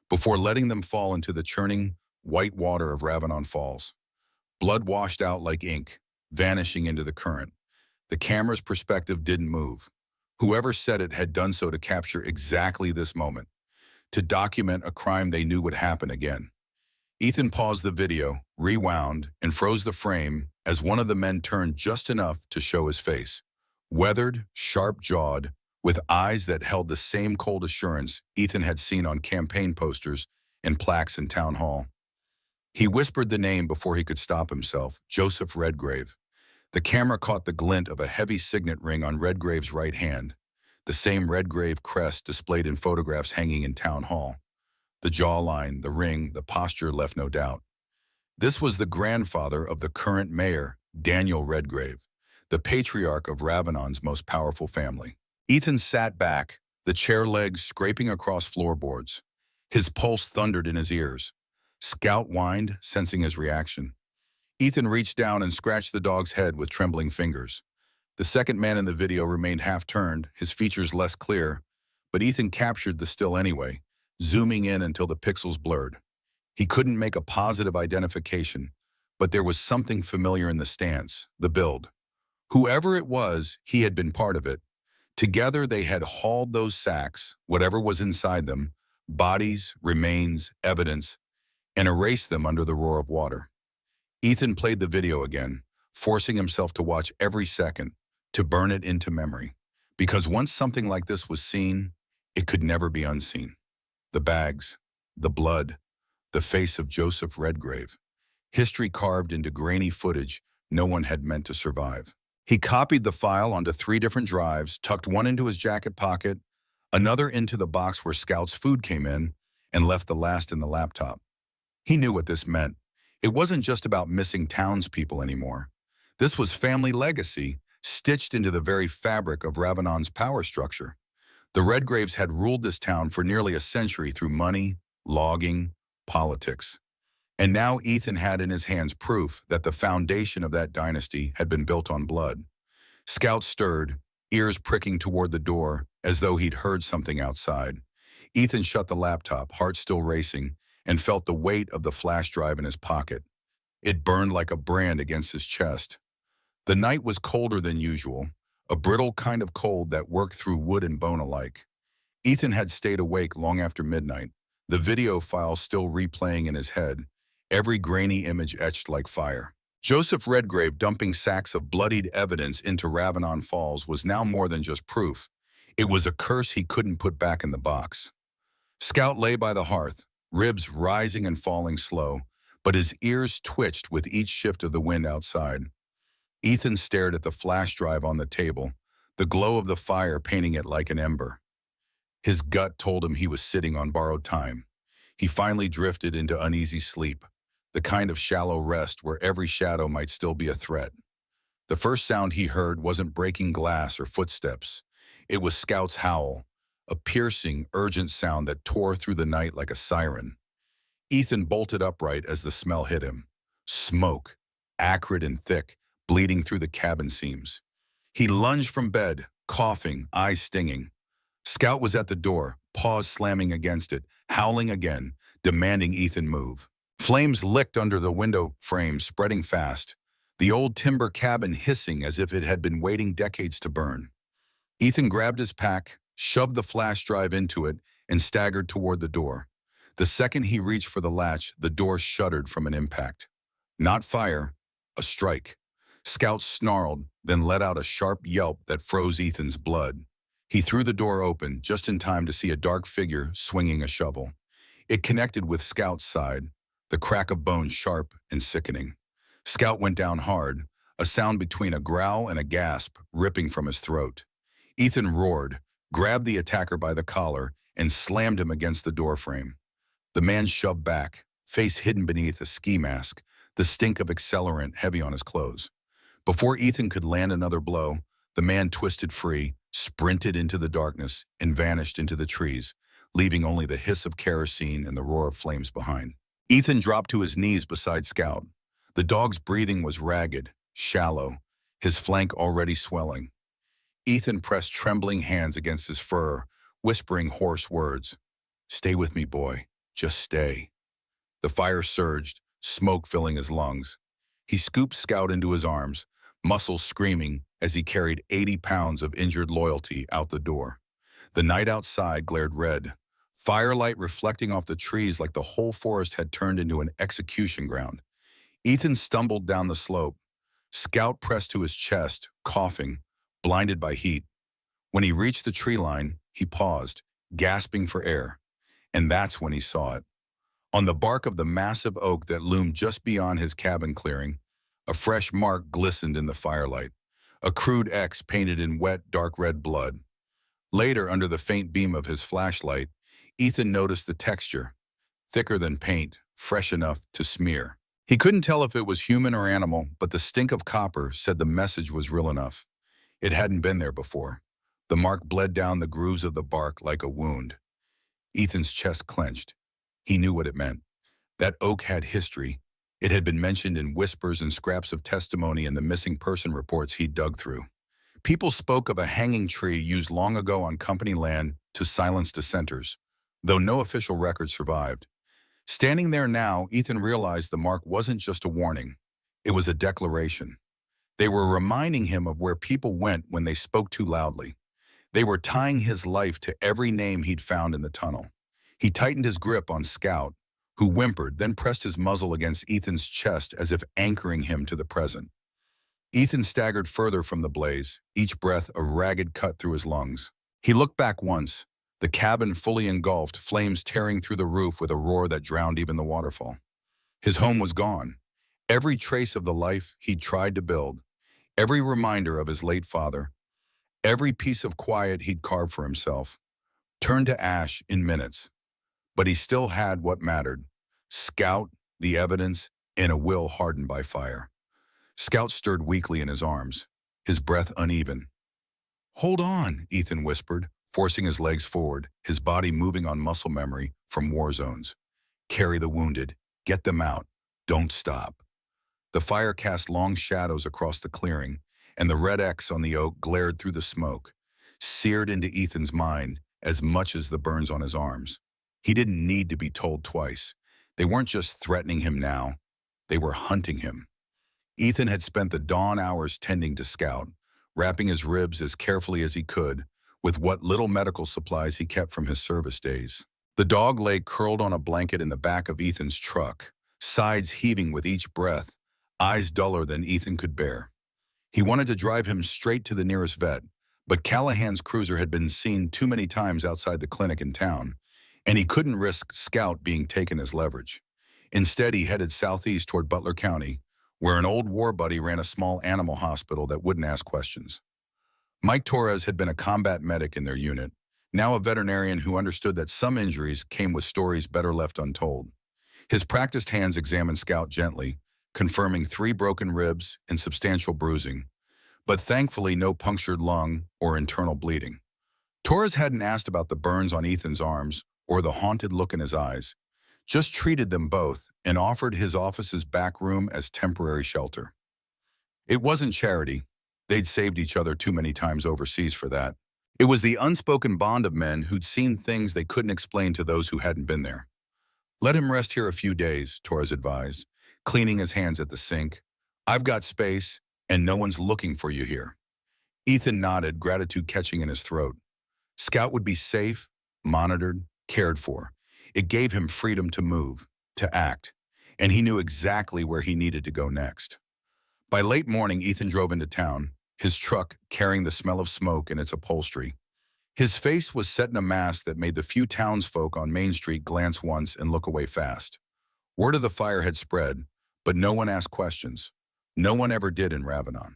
before letting them fall into the churning, white water of Ravenon Falls. Blood washed out like ink, vanishing into the current. The camera's perspective didn't move. Whoever said it had done so to capture exactly this moment, to document a crime they knew would happen again. Ethan paused the video, rewound, and froze the frame as one of the men turned just enough to show his face. Weathered, sharp-jawed, with eyes that held the same cold assurance Ethan had seen on campaign posters and plaques in Town Hall. He whispered the name before he could stop himself, Joseph Redgrave. The camera caught the glint of a heavy signet ring on Redgrave's right hand, the same Redgrave crest displayed in photographs hanging in Town Hall. The jawline, the ring, the posture left no doubt. This was the grandfather of the current mayor, Daniel Redgrave, the patriarch of Ravenon's most powerful family. Ethan sat back, the chair legs scraping across floorboards. His pulse thundered in his ears. Scout whined, sensing his reaction. Ethan reached down and scratched the dog's head with trembling fingers. The second man in the video remained half-turned, his features less clear, but Ethan captured the still anyway, zooming in until the pixels blurred. He couldn't make a positive identification, but there was something familiar in the stance, the build. Whoever it was, he had been part of it. Together they had hauled those sacks, whatever was inside them, bodies, remains, evidence, and erased them under the roar of water. Ethan played the video again, forcing himself to watch every second, to burn it into memory. Because once something like this was seen, it could never be unseen. The bags, the blood, the face of Joseph Redgrave. History carved into grainy footage no one had meant to survive. He copied the file onto 3 different drives, tucked one into his jacket pocket, another into the box where Scout's food came in, and left the last in the laptop. He knew what this meant. It wasn't just about missing townspeople anymore. This was family legacy, stitched into the very fabric of Ravenon's power structure. The Redgraves had ruled this town for nearly a century through money, logging, politics. And now Ethan had in his hands proof that the foundation of that dynasty had been built on blood. Scout stirred, ears pricking toward the door as though he'd heard something outside. Ethan shut the laptop, heart still racing, and felt the weight of the flash drive in his pocket. It burned like a brand against his chest. The night was colder than usual, a brittle kind of cold that worked through wood and bone alike. Ethan had stayed awake long after midnight, the video file still replaying in his head, every grainy image etched like fire. Joseph Redgrave dumping sacks of bloodied evidence into Ravenon Falls was now more than just proof. It was a curse he couldn't put back in the box. Scout lay by the hearth, ribs rising and falling slow, but his ears twitched with each shift of the wind outside. Ethan stared at the flash drive on the table, the glow of the fire painting it like an ember. His gut told him he was sitting on borrowed time. He finally drifted into uneasy sleep, the kind of shallow rest where every shadow might still be a threat. The first sound he heard wasn't breaking glass or footsteps. It was Scout's howl, a piercing, urgent sound that tore through the night like a siren. Ethan bolted upright as the smell hit him. Smoke, acrid and thick, bleeding through the cabin seams. He lunged from bed, coughing, eyes stinging. Scout was at the door, paws slamming against it, howling again, demanding Ethan move. Flames licked under the window frame, spreading fast, the old timber cabin hissing as if it had been waiting decades to burn. Ethan grabbed his pack, shoved the flash drive into it, and staggered toward the door. The second he reached for the latch, the door shuddered from an impact. Not fire, a strike. Scout snarled, then let out a sharp yelp that froze Ethan's blood. He threw the door open, just in time to see a dark figure swinging a shovel. It connected with Scout's side, the crack of bone sharp and sickening. Scout went down hard, a sound between a growl and a gasp ripping from his throat. Ethan roared, grabbed the attacker by the collar, and slammed him against the doorframe. The man shoved back, face hidden beneath a ski mask, the stink of accelerant heavy on his clothes. Before Ethan could land another blow, the man twisted free, sprinted into the darkness, and vanished into the trees, leaving only the hiss of kerosene and the roar of flames behind. Ethan dropped to his knees beside Scout. The dog's breathing was ragged, shallow, his flank already swelling. Ethan pressed trembling hands against his fur, whispering hoarse words. "Stay with me, boy. Just stay." The fire surged, smoke filling his lungs. He scooped Scout into his arms, muscles screaming as he carried 80 pounds of injured loyalty out the door. The night outside glared red, firelight reflecting off the trees like the whole forest had turned into an execution ground. Ethan stumbled down the slope. Scout pressed to his chest, coughing, blinded by heat. When he reached the tree line, he paused, gasping for air. And that's when he saw it. On the bark of the massive oak that loomed just beyond his cabin clearing, a fresh mark glistened in the firelight, a crude X painted in wet, dark red blood. Later, under the faint beam of his flashlight, Ethan noticed the texture, thicker than paint, fresh enough to smear. He couldn't tell if it was human or animal, but the stink of copper said the message was real enough. It hadn't been there before. The mark bled down the grooves of the bark like a wound. Ethan's chest clenched. He knew what it meant. That oak had history. It had been mentioned in whispers and scraps of testimony in the missing person reports he'd dug through. People spoke of a hanging tree used long ago on company land to silence dissenters, though no official record survived. Standing there now, Ethan realized the mark wasn't just a warning. It was a declaration. They were reminding him of where people went when they spoke too loudly. They were tying his life to every name he'd found in the tunnel. He tightened his grip on Scout, who whimpered, then pressed his muzzle against Ethan's chest as if anchoring him to the present. Ethan staggered further from the blaze, each breath a ragged cut through his lungs. He looked back once, the cabin fully engulfed, flames tearing through the roof with a roar that drowned even the waterfall. His home was gone. Every trace of the life he'd tried to build, every reminder of his late father, every piece of quiet he'd carved for himself, turned to ash in minutes. But he still had what mattered: Scout, the evidence, and a will hardened by fire. Scout stirred weakly in his arms, his breath uneven. "Hold on," Ethan whispered, forcing his legs forward, his body moving on muscle memory from war zones. "Carry the wounded. Get them out. Don't stop." The fire cast long shadows across the clearing, and the red X on the oak glared through the smoke, seared into Ethan's mind as much as the burns on his arms. He didn't need to be told twice. They weren't just threatening him now. They were hunting him. Ethan had spent the dawn hours tending to Scout, wrapping his ribs as carefully as he could, with what little medical supplies he kept from his service days. The dog lay curled on a blanket in the back of Ethan's truck, sides heaving with each breath, eyes duller than Ethan could bear. He wanted to drive him straight to the nearest vet, but Callahan's cruiser had been seen too many times outside the clinic in town, and he couldn't risk Scout being taken as leverage. Instead, he headed southeast toward Butler County, where an old war buddy ran a small animal hospital that wouldn't ask questions. Mike Torres had been a combat medic in their unit, now a veterinarian who understood that some injuries came with stories better left untold. His practiced hands examined Scout gently, confirming 3 broken ribs and substantial bruising, but thankfully no punctured lung or internal bleeding. Torres hadn't asked about the burns on Ethan's arms or the haunted look in his eyes, just treated them both and offered his office's back room as temporary shelter. It wasn't charity. They'd saved each other too many times overseas for that. It was the unspoken bond of men who'd seen things they couldn't explain to those who hadn't been there. Let him rest here a few days, Torres advised, cleaning his hands at the sink. I've got space, and no one's looking for you here. Ethan nodded, gratitude catching in his throat. Scout would be safe, monitored, cared for. It gave him freedom to move, to act, and he knew exactly where he needed to go next. By late morning, Ethan drove into town, his truck carrying the smell of smoke in its upholstery. His face was set in a mask that made the few townsfolk on Main Street glance once and look away fast. Word of the fire had spread, but no one asked questions. No one ever did in Ravanon.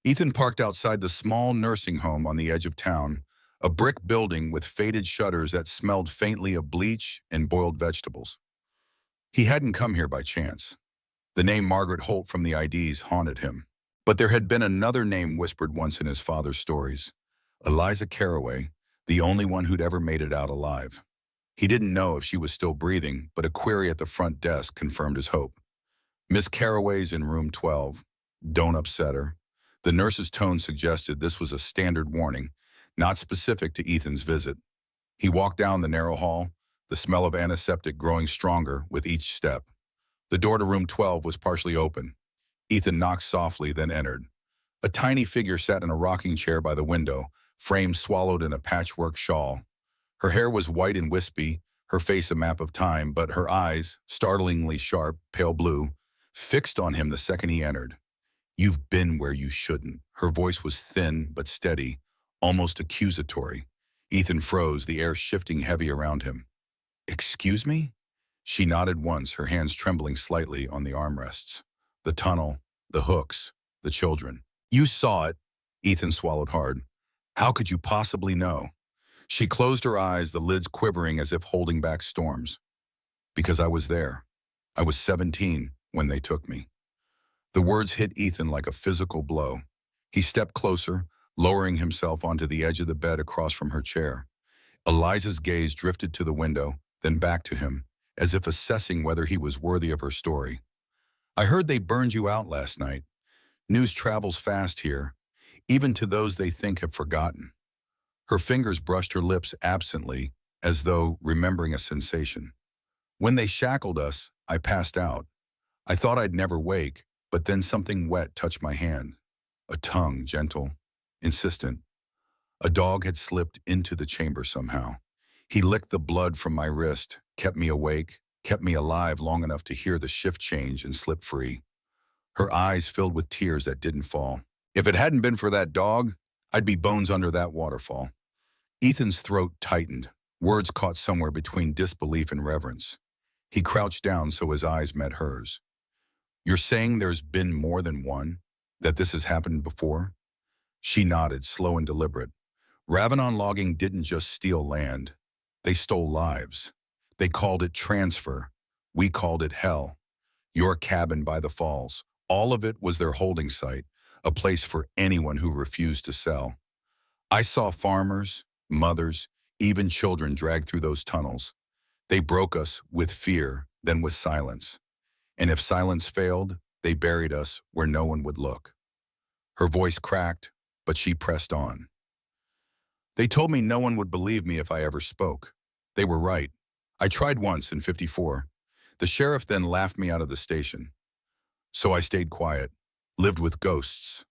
Ethan parked outside the small nursing home on the edge of town, a brick building with faded shutters that smelled faintly of bleach and boiled vegetables. He hadn't come here by chance. The name Margaret Holt from the IDs haunted him. But there had been another name whispered once in his father's stories. Eliza Carraway, the only one who'd ever made it out alive. He didn't know if she was still breathing, but a query at the front desk confirmed his hope. Miss Carraway's in room 12. Don't upset her. The nurse's tone suggested this was a standard warning, not specific to Ethan's visit. He walked down the narrow hall, the smell of antiseptic growing stronger with each step. The door to room 12 was partially open. Ethan knocked softly, then entered. A tiny figure sat in a rocking chair by the window, frame swallowed in a patchwork shawl. Her hair was white and wispy, her face a map of time, but her eyes, startlingly sharp, pale blue, fixed on him the second he entered. You've been where you shouldn't. Her voice was thin but steady, almost accusatory. Ethan froze, the air shifting heavy around him. Excuse me? She nodded once, her hands trembling slightly on the armrests. The tunnel, the hooks, the children. You saw it. Ethan swallowed hard. How could you possibly know? She closed her eyes, the lids quivering as if holding back storms. Because I was there. I was 17 when they took me. The words hit Ethan like a physical blow. He stepped closer, lowering himself onto the edge of the bed across from her chair. Eliza's gaze drifted to the window, then back to him, as if assessing whether he was worthy of her story. I heard they burned you out last night. News travels fast here, even to those they think have forgotten. Her fingers brushed her lips absently, as though remembering a sensation. When they shackled us, I passed out. I thought I'd never wake, but then something wet touched my hand. A tongue, gentle, insistent. A dog had slipped into the chamber somehow. He licked the blood from my wrist, kept me awake, kept me alive long enough to hear the shift change and slip free. Her eyes filled with tears that didn't fall. If it hadn't been for that dog, I'd be bones under that waterfall. Ethan's throat tightened, words caught somewhere between disbelief and reverence. He crouched down so his eyes met hers. You're saying there's been more than one? That this has happened before? She nodded, slow and deliberate. Ravanon logging didn't just steal land. They stole lives. They called it transfer. We called it hell. Your cabin by the falls. All of it was their holding site, a place for anyone who refused to sell. I saw farmers, mothers, even children dragged through those tunnels. They broke us with fear, then with silence. And if silence failed, they buried us where no one would look. Her voice cracked, but she pressed on. They told me no one would believe me if I ever spoke. They were right. I tried once in '54. The sheriff then laughed me out of the station. So I stayed quiet, lived with ghosts.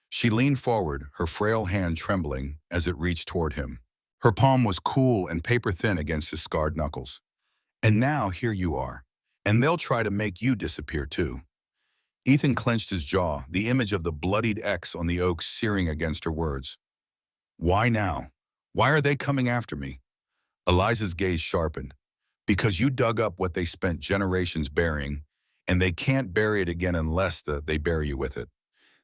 She leaned forward, her frail hand trembling as it reached toward him. Her palm was cool and paper-thin against his scarred knuckles. And now here you are. And they'll try to make you disappear too. Ethan clenched his jaw, the image of the bloodied X on the oak searing against her words. Why now? Why are they coming after me? Eliza's gaze sharpened. Because you dug up what they spent generations burying, and they can't bury it again unless they bury you with it.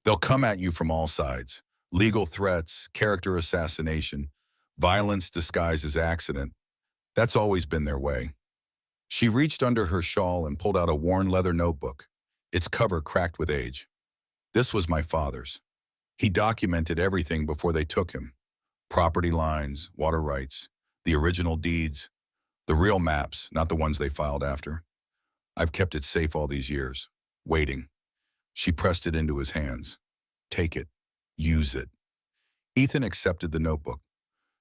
They'll come at you from all sides. Legal threats, character assassination, violence disguised as accident. That's always been their way. She reached under her shawl and pulled out a worn leather notebook, its cover cracked with age. This was my father's. He documented everything before they took him. Property lines, water rights, the original deeds. The real maps, not the ones they filed after. I've kept it safe all these years, waiting. She pressed it into his hands. Take it. Use it. Ethan accepted the notebook,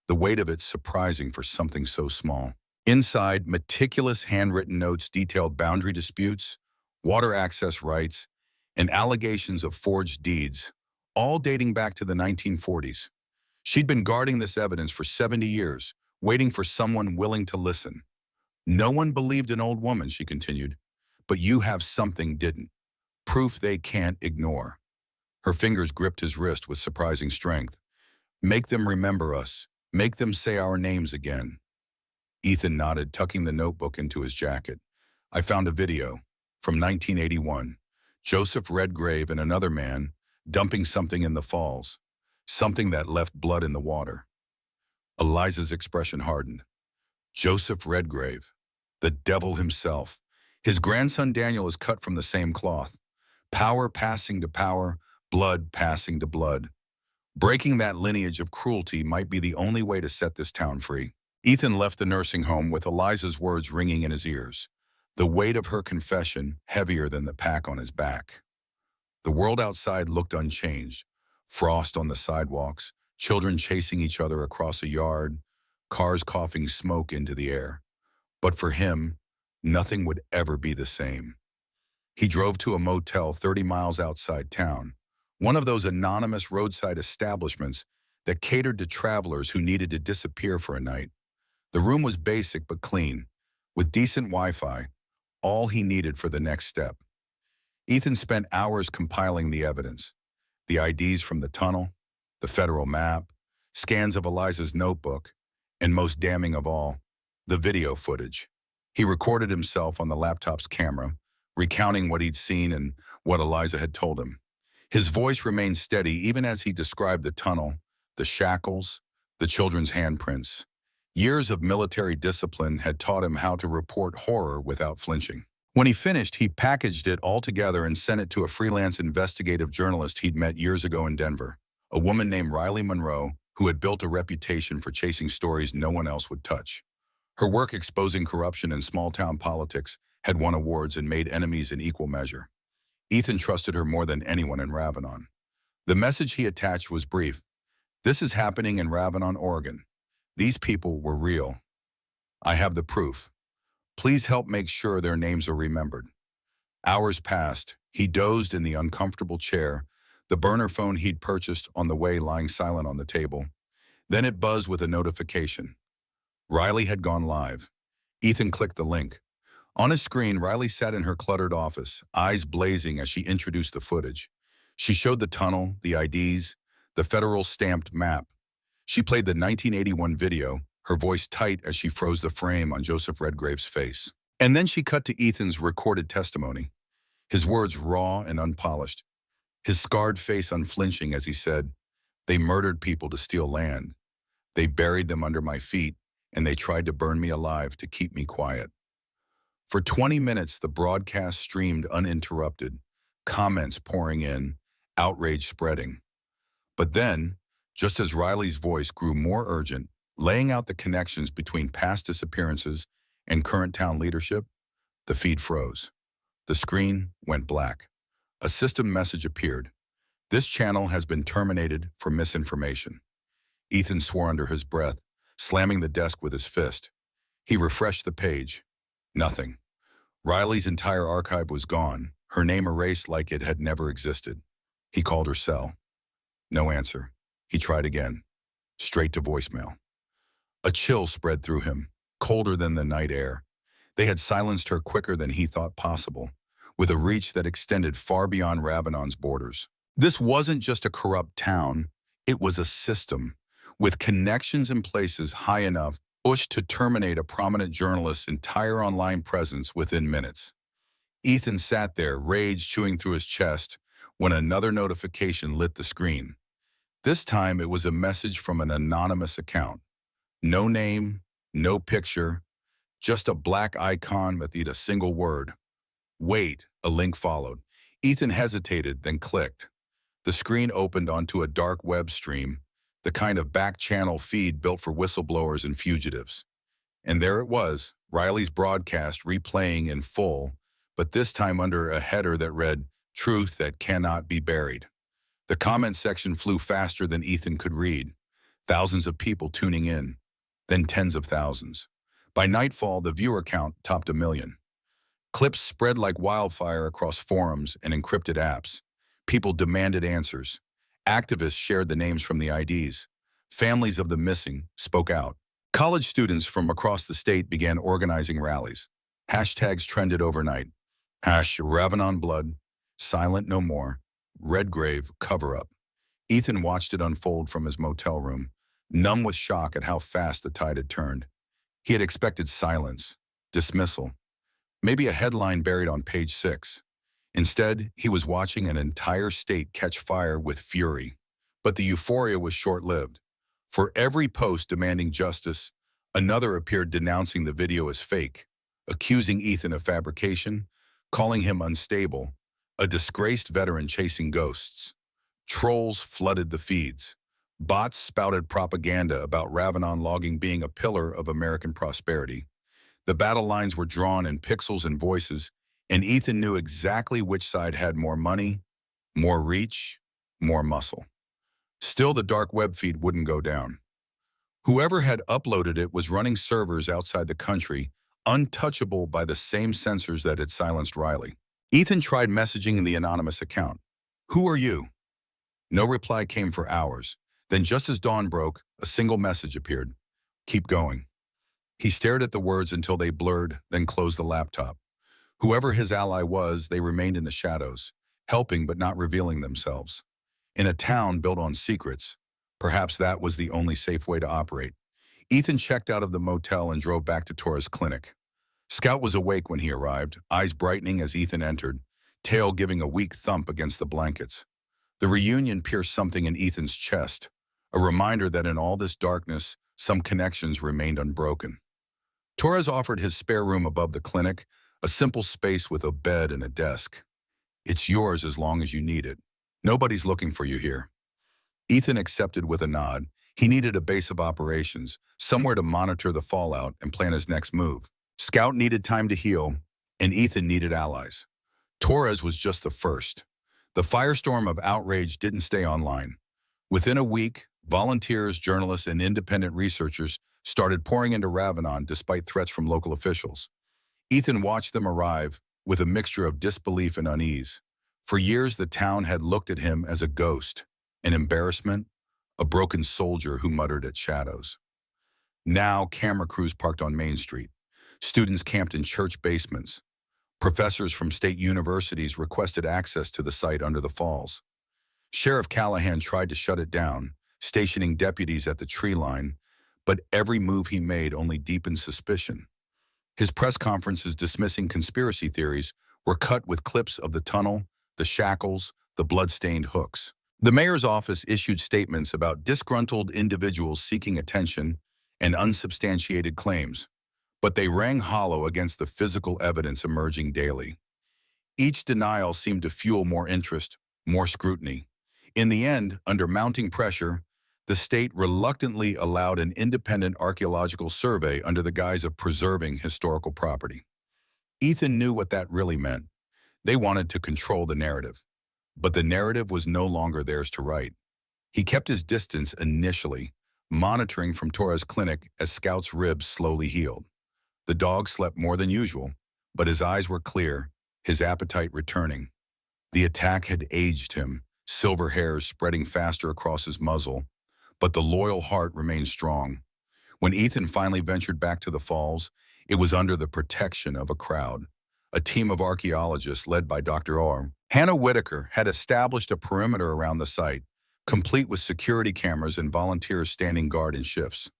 the weight of it surprising for something so small. Inside, meticulous handwritten notes detailed boundary disputes, water access rights, and allegations of forged deeds, all dating back to the 1940s. She'd been guarding this evidence for 70 years, waiting for someone willing to listen. No one believed an old woman, she continued, but you have something didn't. Proof they can't ignore. Her fingers gripped his wrist with surprising strength. Make them remember us. Make them say our names again. Ethan nodded, tucking the notebook into his jacket. I found a video from 1981. Joseph Redgrave and another man dumping something in the falls, something that left blood in the water. Eliza's expression hardened. Joseph Redgrave, the devil himself. His grandson Daniel is cut from the same cloth. Power passing to power, blood passing to blood. Breaking that lineage of cruelty might be the only way to set this town free. Ethan left the nursing home with Eliza's words ringing in his ears, the weight of her confession heavier than the pack on his back. The world outside looked unchanged. Frost on the sidewalks, children chasing each other across a yard, cars coughing smoke into the air. But for him, nothing would ever be the same. He drove to a motel 30 miles outside town, one of those anonymous roadside establishments that catered to travelers who needed to disappear for a night. The room was basic but clean, with decent Wi-Fi, all he needed for the next step. Ethan spent hours compiling the evidence, the IDs from the tunnel, the federal map, scans of Eliza's notebook, and most damning of all, the video footage. He recorded himself on the laptop's camera, recounting what he'd seen and what Eliza had told him. His voice remained steady even as he described the tunnel, the shackles, the children's handprints. Years of military discipline had taught him how to report horror without flinching. When he finished, he packaged it all together and sent it to a freelance investigative journalist he'd met years ago in Denver, a woman named Riley Monroe who had built a reputation for chasing stories no one else would touch. Her work exposing corruption in small-town politics had won awards and made enemies in equal measure. Ethan trusted her more than anyone in Ravanon. The message he attached was brief. This is happening in Ravanon, Oregon. These people were real. I have the proof. Please help make sure their names are remembered. Hours passed. He dozed in the uncomfortable chair, the burner phone he'd purchased on the way lying silent on the table. Then it buzzed with a notification. Riley had gone live. Ethan clicked the link. On his screen, Riley sat in her cluttered office, eyes blazing as she introduced the footage. She showed the tunnel, the IDs, the federal stamped map. She played the 1981 video, her voice tight as she froze the frame on Joseph Redgrave's face. And then she cut to Ethan's recorded testimony, his words raw and unpolished, his scarred face unflinching as he said, "They murdered people to steal land. They buried them under my feet, and they tried to burn me alive to keep me quiet." For 20 minutes, the broadcast streamed uninterrupted, comments pouring in, outrage spreading. But then, just as Riley's voice grew more urgent, laying out the connections between past disappearances and current town leadership, the feed froze. The screen went black. A system message appeared. This channel has been terminated for misinformation. Ethan swore under his breath, slamming the desk with his fist. He refreshed the page. Nothing. Riley's entire archive was gone, her name erased like it had never existed. He called her cell. No answer. He tried again. Straight to voicemail. A chill spread through him, colder than the night air. They had silenced her quicker than he thought possible, with a reach that extended far beyond Ravenon's borders. This wasn't just a corrupt town, it was a system, with connections in places high enough pushed to terminate a prominent journalist's entire online presence within minutes. Ethan sat there, rage chewing through his chest, when another notification lit the screen. This time it was a message from an anonymous account. No name, no picture, just a black icon with a single word. Wait, a link followed. Ethan hesitated, then clicked. The screen opened onto a dark web stream, the kind of back-channel feed built for whistleblowers and fugitives. And there it was, Riley's broadcast replaying in full, but this time under a header that read, "Truth that cannot be buried." The comment section flew faster than Ethan could read. Thousands of people tuning in, then tens of thousands. By nightfall, the viewer count topped 1 million. Clips spread like wildfire across forums and encrypted apps. People demanded answers. Activists shared the names from the IDs. Families of the missing spoke out. College students from across the state began organizing rallies. Hashtags trended overnight. Ravanon blood, silent no more, Redgrave cover-up. Ethan watched it unfold from his motel room, numb with shock at how fast the tide had turned. He had expected silence, dismissal, maybe a headline buried on page 6. Instead, he was watching an entire state catch fire with fury. But the euphoria was short-lived. For every post demanding justice, another appeared denouncing the video as fake, accusing Ethan of fabrication, calling him unstable, a disgraced veteran chasing ghosts. Trolls flooded the feeds. Bots spouted propaganda about Ravanon logging being a pillar of American prosperity. The battle lines were drawn in pixels and voices, and Ethan knew exactly which side had more money, more reach, more muscle. Still, the dark web feed wouldn't go down. Whoever had uploaded it was running servers outside the country, untouchable by the same censors that had silenced Riley. Ethan tried messaging the anonymous account. "Who are you?" No reply came for hours. Then just as dawn broke, a single message appeared. "Keep going." He stared at the words until they blurred, then closed the laptop. Whoever his ally was, they remained in the shadows, helping but not revealing themselves. In a town built on secrets, perhaps that was the only safe way to operate. Ethan checked out of the motel and drove back to Tora's clinic. Scout was awake when he arrived, eyes brightening as Ethan entered, tail giving a weak thump against the blankets. The reunion pierced something in Ethan's chest, a reminder that in all this darkness, some connections remained unbroken. Torres offered his spare room above the clinic, a simple space with a bed and a desk. "It's yours as long as you need it. Nobody's looking for you here." Ethan accepted with a nod. He needed a base of operations, somewhere to monitor the fallout and plan his next move. Scout needed time to heal, and Ethan needed allies. Torres was just the first. The firestorm of outrage didn't stay online. Within a week, volunteers, journalists, and independent researchers started pouring into Ravanon despite threats from local officials. Ethan watched them arrive with a mixture of disbelief and unease. For years, the town had looked at him as a ghost, an embarrassment, a broken soldier who muttered at shadows. Now, camera crews parked on Main Street. Students camped in church basements. Professors from state universities requested access to the site under the falls. Sheriff Callahan tried to shut it down, stationing deputies at the tree line, but every move he made only deepened suspicion. His press conferences dismissing conspiracy theories were cut with clips of the tunnel, the shackles, the blood-stained hooks. The mayor's office issued statements about disgruntled individuals seeking attention and unsubstantiated claims, but they rang hollow against the physical evidence emerging daily. Each denial seemed to fuel more interest, more scrutiny. In the end, under mounting pressure, the state reluctantly allowed an independent archaeological survey under the guise of preserving historical property. Ethan knew what that really meant. They wanted to control the narrative. But the narrative was no longer theirs to write. He kept his distance initially, monitoring from Torres' clinic as Scout's ribs slowly healed. The dog slept more than usual, but his eyes were clear, his appetite returning. The attack had aged him, silver hairs spreading faster across his muzzle, but the loyal heart remained strong. When Ethan finally ventured back to the falls, it was under the protection of a crowd. A team of archaeologists led by Dr. Orr. Hannah Whitaker had established a perimeter around the site, complete with security cameras and volunteers standing guard in shifts.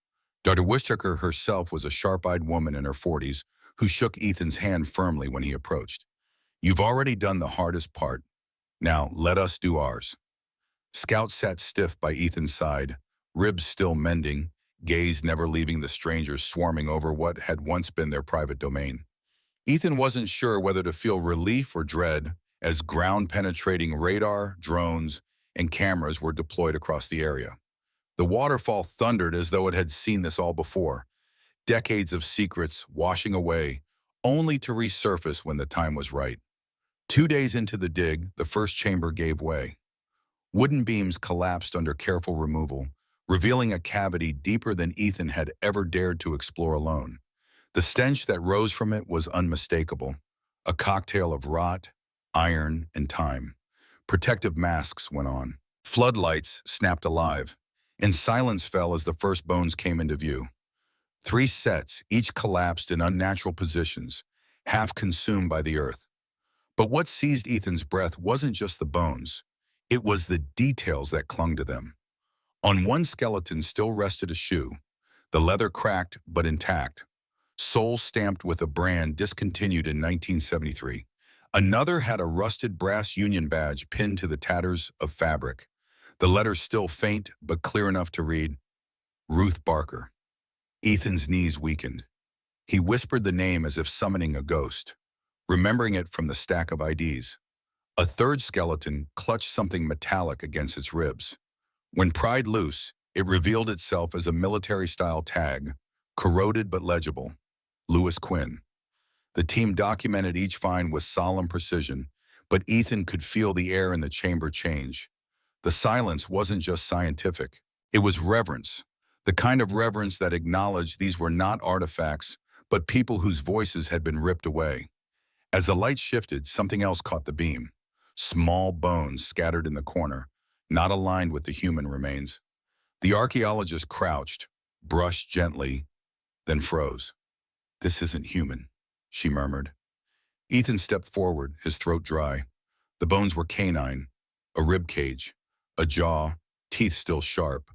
Dr. Whitaker herself was a sharp-eyed woman in her 40s who shook Ethan's hand firmly when he approached. "You've already done the hardest part. Now let us do ours." Scout sat stiff by Ethan's side, ribs still mending, gaze never leaving the strangers swarming over what had once been their private domain. Ethan wasn't sure whether to feel relief or dread as ground-penetrating radar, drones, and cameras were deployed across the area. The waterfall thundered as though it had seen this all before. decades of secrets washing away, only to resurface when the time was right. 2 days into the dig, the first chamber gave way. Wooden beams collapsed under careful removal, revealing a cavity deeper than Ethan had ever dared to explore alone. The stench that rose from it was unmistakable, a cocktail of rot, iron, and time. Protective masks went on. Floodlights snapped alive, and silence fell as the first bones came into view. 3 sets, each collapsed in unnatural positions, half consumed by the earth. But what seized Ethan's breath wasn't just the bones. It was the details that clung to them. On one skeleton still rested a shoe, the leather cracked but intact, sole stamped with a brand discontinued in 1973. Another had a rusted brass union badge pinned to the tatters of fabric, the letters still faint but clear enough to read, Ruth Barker. Ethan's knees weakened. He whispered the name as if summoning a ghost, remembering it from the stack of IDs. A third skeleton clutched something metallic against its ribs. When pried loose, it revealed itself as a military-style tag, corroded but legible. Lewis Quinn. The team documented each find with solemn precision, but Ethan could feel the air in the chamber change. The silence wasn't just scientific. It was reverence, the kind of reverence that acknowledged these were not artifacts, but people whose voices had been ripped away. As the light shifted, something else caught the beam. Small bones scattered in the corner, not aligned with the human remains. The archaeologist crouched, brushed gently, then froze. "This isn't human," she murmured. Ethan stepped forward, his throat dry. The bones were canine, a rib cage, a jaw, teeth still sharp,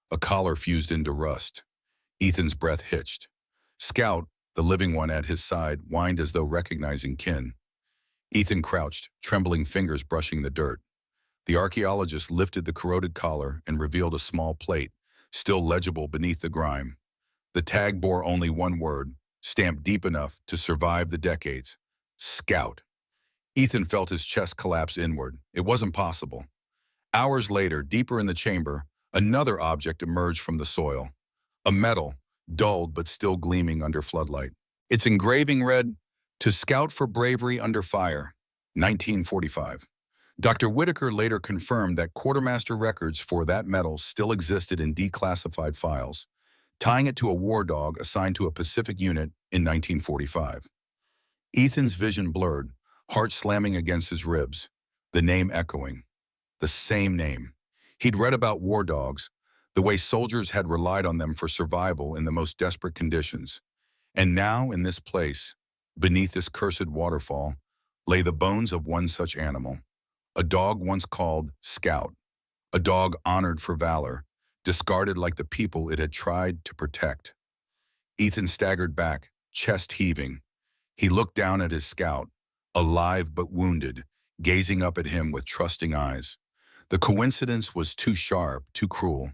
a collar fused into rust. Ethan's breath hitched. Scout, the living one at his side, whined as though recognizing kin. Ethan crouched, trembling fingers brushing the dirt. The archaeologist lifted the corroded collar and revealed a small plate, still legible beneath the grime. The tag bore only one word, stamped deep enough to survive the decades. Scout. Ethan felt his chest collapse inward. It wasn't possible. Hours later, deeper in the chamber, another object emerged from the soil. A medal, dulled but still gleaming under floodlight. Its engraving read, "To Scout for Bravery Under Fire, 1945. Dr. Whitaker later confirmed that quartermaster records for that medal still existed in declassified files, tying it to a war dog assigned to a Pacific unit in 1945. Ethan's vision blurred, heart slamming against his ribs, the name echoing. The same name. He'd read about war dogs, the way soldiers had relied on them for survival in the most desperate conditions. And now, in this place, beneath this cursed waterfall, lay the bones of one such animal. A dog once called Scout. A dog honored for valor, discarded like the people it had tried to protect. Ethan staggered back, chest heaving. He looked down at his Scout, alive but wounded, gazing up at him with trusting eyes. The coincidence was too sharp, too cruel.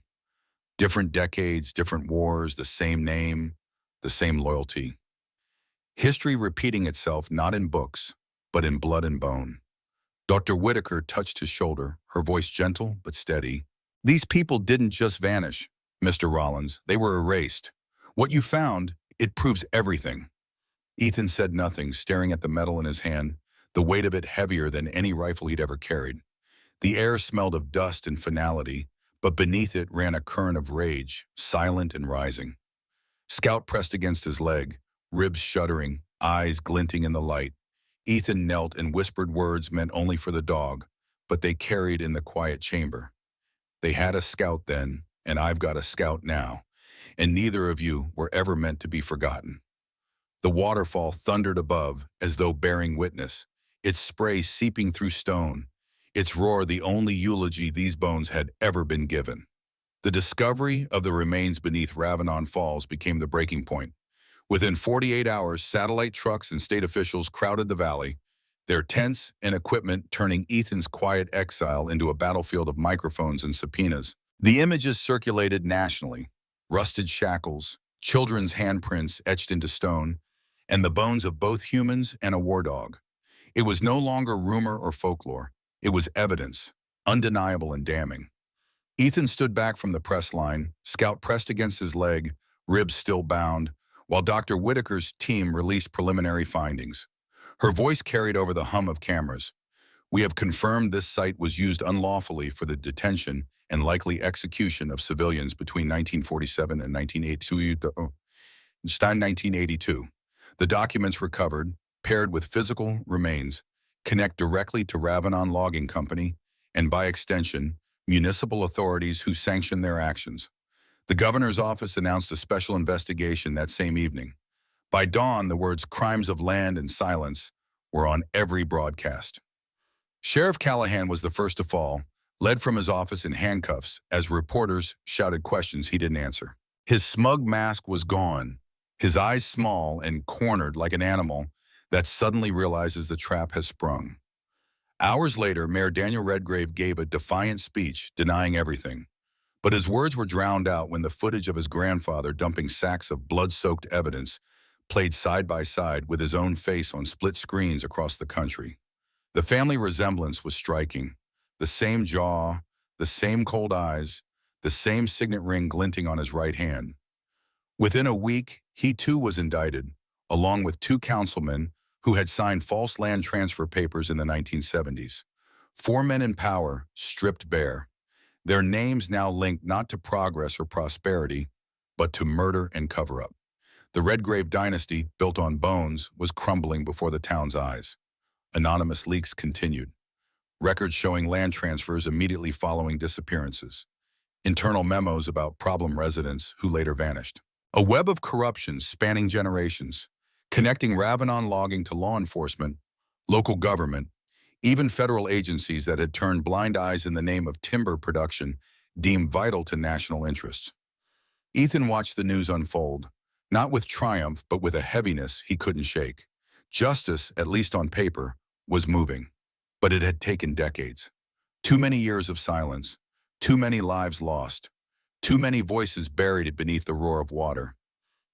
Different decades, different wars, the same name, the same loyalty. History repeating itself not in books, but in blood and bone. Dr. Whitaker touched his shoulder, her voice gentle but steady. "These people didn't just vanish, Mr. Rollins. They were erased. What you found, it proves everything." Ethan said nothing, staring at the metal in his hand, the weight of it heavier than any rifle he'd ever carried. The air smelled of dust and finality, but beneath it ran a current of rage, silent and rising. Scout pressed against his leg, ribs shuddering, eyes glinting in the light. Ethan knelt and whispered words meant only for the dog, but they carried in the quiet chamber. "They had a Scout then, and I've got a Scout now, and neither of you were ever meant to be forgotten." The waterfall thundered above, as though bearing witness, its spray seeping through stone, its roar the only eulogy these bones had ever been given. The discovery of the remains beneath Ravenon Falls became the breaking point. Within 48 hours, satellite trucks and state officials crowded the valley, their tents and equipment turning Ethan's quiet exile into a battlefield of microphones and subpoenas. The images circulated nationally: rusted shackles, children's handprints etched into stone, and the bones of both humans and a war dog. It was no longer rumor or folklore. It was evidence, undeniable and damning. Ethan stood back from the press line, Scout pressed against his leg, ribs still bound, while Dr. Whitaker's team released preliminary findings. Her voice carried over the hum of cameras. We have confirmed this site was used unlawfully for the detention and likely execution of civilians between 1947 and 1982. The documents recovered, paired with physical remains, connect directly to Ravanon Logging Company and, by extension, municipal authorities who sanctioned their actions. The governor's office announced a special investigation that same evening. By dawn, the words "crimes of land" and "silence" were on every broadcast. Sheriff Callahan was the first to fall, led from his office in handcuffs as reporters shouted questions he didn't answer. His smug mask was gone, his eyes small and cornered like an animal that suddenly realizes the trap has sprung. Hours later, Mayor Daniel Redgrave gave a defiant speech denying everything. But his words were drowned out when the footage of his grandfather dumping sacks of blood-soaked evidence played side by side with his own face on split screens across the country. The family resemblance was striking. The same jaw, the same cold eyes, the same signet ring glinting on his right hand. Within a week, he too was indicted, along with two councilmen who had signed false land transfer papers in the 1970s. 4 men in power, stripped bare. Their names now linked not to progress or prosperity, but to murder and cover-up. The Redgrave dynasty, built on bones, was crumbling before the town's eyes. Anonymous leaks continued. Records showing land transfers immediately following disappearances. Internal memos about problem residents who later vanished. A web of corruption spanning generations, connecting Ravanon logging to law enforcement, local government, even federal agencies that had turned blind eyes in the name of timber production deemed vital to national interests. Ethan watched the news unfold, not with triumph, but with a heaviness he couldn't shake. Justice, at least on paper, was moving, but it had taken decades. Too many years of silence, too many lives lost, too many voices buried beneath the roar of water.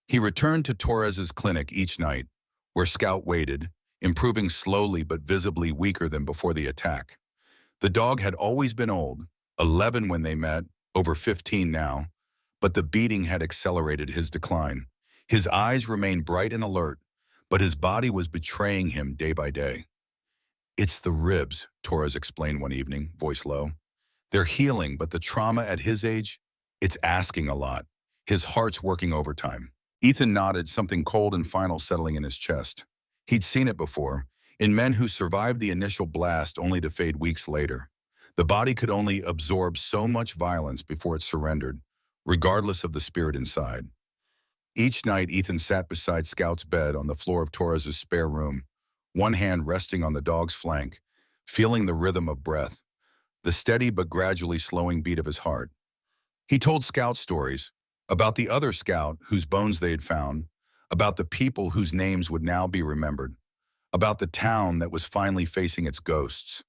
He returned to Torres's clinic each night, where Scout waited, improving slowly but visibly weaker than before the attack. The dog had always been old, 11 when they met, over 15 now, but the beating had accelerated his decline. His eyes remained bright and alert, but his body was betraying him day by day. "It's the ribs," Torres explained one evening, voice low. "They're healing, but the trauma at his age, it's asking a lot. His heart's working overtime." Ethan nodded, something cold and final settling in his chest. He'd seen it before, in men who survived the initial blast only to fade weeks later. The body could only absorb so much violence before it surrendered, regardless of the spirit inside. Each night, Ethan sat beside Scout's bed on the floor of Torres's spare room, one hand resting on the dog's flank, feeling the rhythm of breath, the steady but gradually slowing beat of his heart. He told Scout stories about the other Scout whose bones they had found, about the people whose names would now be remembered, about the town that was finally facing its ghosts.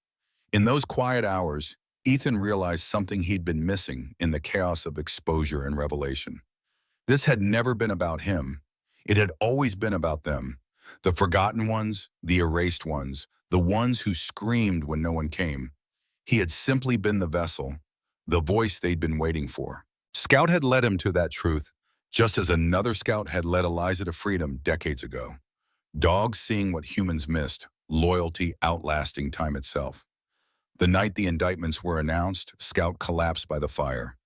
In those quiet hours, Ethan realized something he'd been missing in the chaos of exposure and revelation. This had never been about him. It had always been about them. The forgotten ones, the erased ones, the ones who screamed when no one came. He had simply been the vessel, the voice they'd been waiting for. Scout had led him to that truth, just as another Scout had led Eliza to freedom decades ago. Dogs seeing what humans missed, loyalty outlasting time itself. The night the indictments were announced, Scout collapsed by the fire.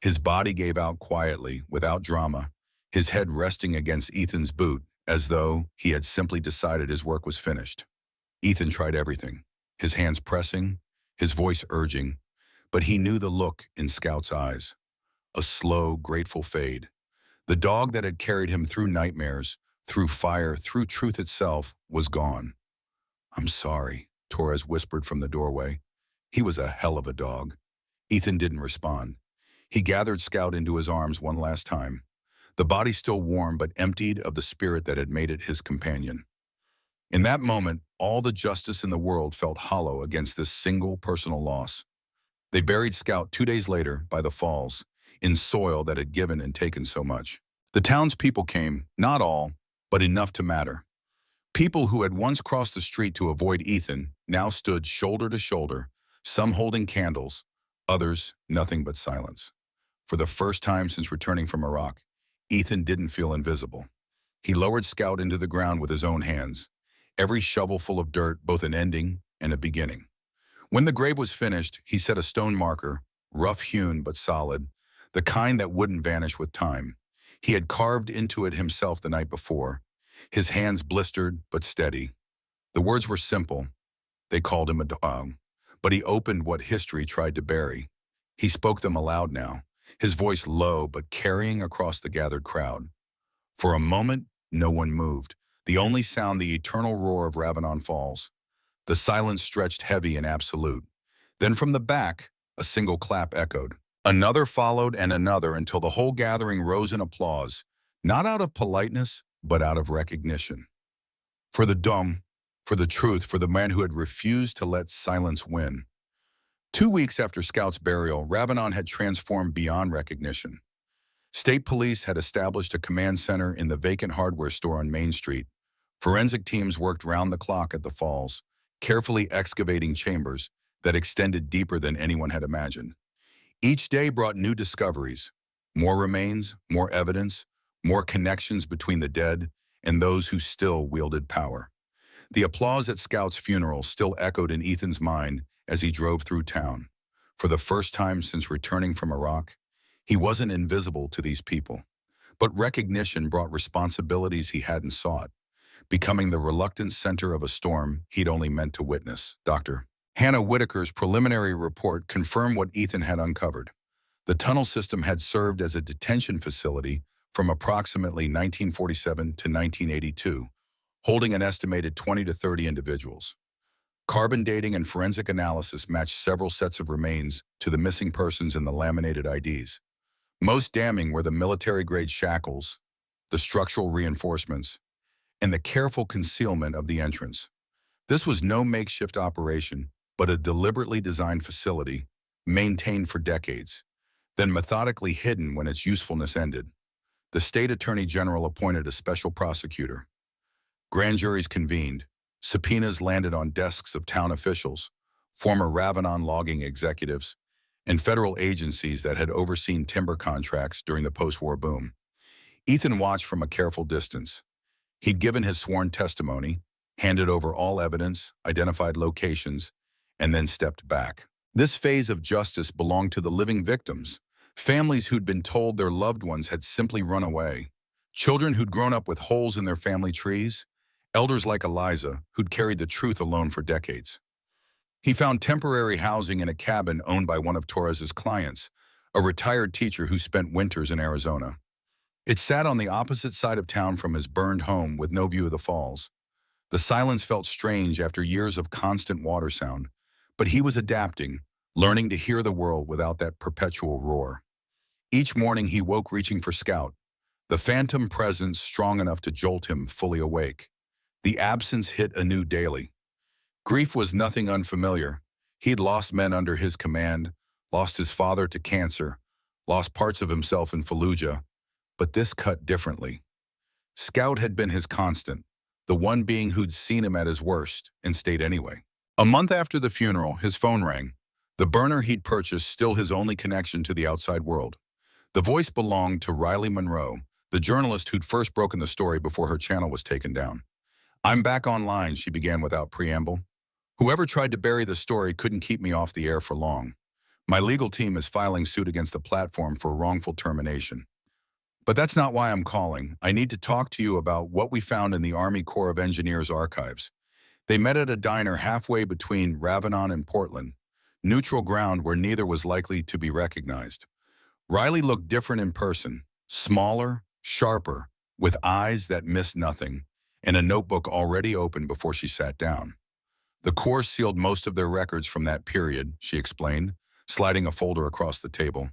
His body gave out quietly, without drama, his head resting against Ethan's boot, as though he had simply decided his work was finished. Ethan tried everything, his hands pressing, his voice urging, but he knew the look in Scout's eyes. A slow, grateful fade. The dog that had carried him through nightmares, through fire, through truth itself, was gone. "I'm sorry," Torres whispered from the doorway. He was a hell of a dog. Ethan didn't respond. He gathered Scout into his arms one last time, the body still warm but emptied of the spirit that had made it his companion. In that moment, all the justice in the world felt hollow against this single personal loss. They buried Scout 2 days later by the falls, in soil that had given and taken so much. The townspeople came, not all, but enough to matter. People who had once crossed the street to avoid Ethan now stood shoulder to shoulder, some holding candles, others nothing but silence. For the first time since returning from Iraq, Ethan didn't feel invisible. He lowered Scout into the ground with his own hands, every shovel full of dirt, both an ending and a beginning. When the grave was finished, he set a stone marker, rough-hewn but solid, the kind that wouldn't vanish with time. He had carved into it himself the night before, his hands blistered but steady. The words were simple. They called him a dog. But he opened what history tried to bury. He spoke them aloud now, his voice low but carrying across the gathered crowd. For a moment, no one moved. The only sound, the eternal roar of Ravenon Falls. The silence stretched heavy and absolute. Then from the back, a single clap echoed. Another followed and another until the whole gathering rose in applause, not out of politeness, but out of recognition. For the dumb, for the truth, for the man who had refused to let silence win. 2 weeks after Scout's burial, Ravenon had transformed beyond recognition. State police had established a command center in the vacant hardware store on Main Street. Forensic teams worked round the clock at the falls, carefully excavating chambers that extended deeper than anyone had imagined. Each day brought new discoveries, more remains, more evidence, more connections between the dead and those who still wielded power. The applause at Scout's funeral still echoed in Ethan's mind as he drove through town. For the first time since returning from Iraq, he wasn't invisible to these people. But recognition brought responsibilities he hadn't sought, becoming the reluctant center of a storm he'd only meant to witness. Dr. Hannah Whitaker's preliminary report confirmed what Ethan had uncovered. The tunnel system had served as a detention facility from approximately 1947 to 1982, holding an estimated 20 to 30 individuals. Carbon dating and forensic analysis matched several sets of remains to the missing persons in the laminated IDs. Most damning were the military-grade shackles, the structural reinforcements, and the careful concealment of the entrance. This was no makeshift operation, but a deliberately designed facility, maintained for decades, then methodically hidden when its usefulness ended. The state attorney general appointed a special prosecutor. Grand juries convened. Subpoenas landed on desks of town officials, former Ravenon logging executives, and federal agencies that had overseen timber contracts during the post-war boom. Ethan watched from a careful distance. He'd given his sworn testimony, handed over all evidence, identified locations, and then stepped back. This phase of justice belonged to the living victims, families who'd been told their loved ones had simply run away, children who'd grown up with holes in their family trees, elders like Eliza who'd carried the truth alone for decades. He found temporary housing in a cabin owned by one of Torres's clients, a retired teacher who spent winters in Arizona. It sat on the opposite side of town from his burned home with no view of the falls. The silence felt strange after years of constant water sound, but he was adapting, learning to hear the world without that perpetual roar. Each morning he woke reaching for Scout, the phantom presence strong enough to jolt him fully awake. The absence hit anew daily. Grief was nothing unfamiliar. He'd lost men under his command, lost his father to cancer, lost parts of himself in Fallujah, but this cut differently. Scout had been his constant, the one being who'd seen him at his worst and stayed anyway. A month after the funeral, his phone rang. The burner he'd purchased still his only connection to the outside world. The voice belonged to Riley Monroe, the journalist who'd first broken the story before her channel was taken down. "I'm back online," she began without preamble. "Whoever tried to bury the story couldn't keep me off the air for long. My legal team is filing suit against the platform for wrongful termination. But that's not why I'm calling. I need to talk to you about what we found in the Army Corps of Engineers archives. They met at a diner halfway between Ravenon and Portland, neutral ground where neither was likely to be recognized. Riley looked different in person, smaller, sharper, with eyes that missed nothing, and a notebook already open before she sat down. The Corps sealed most of their records from that period," she explained, sliding a folder across the table.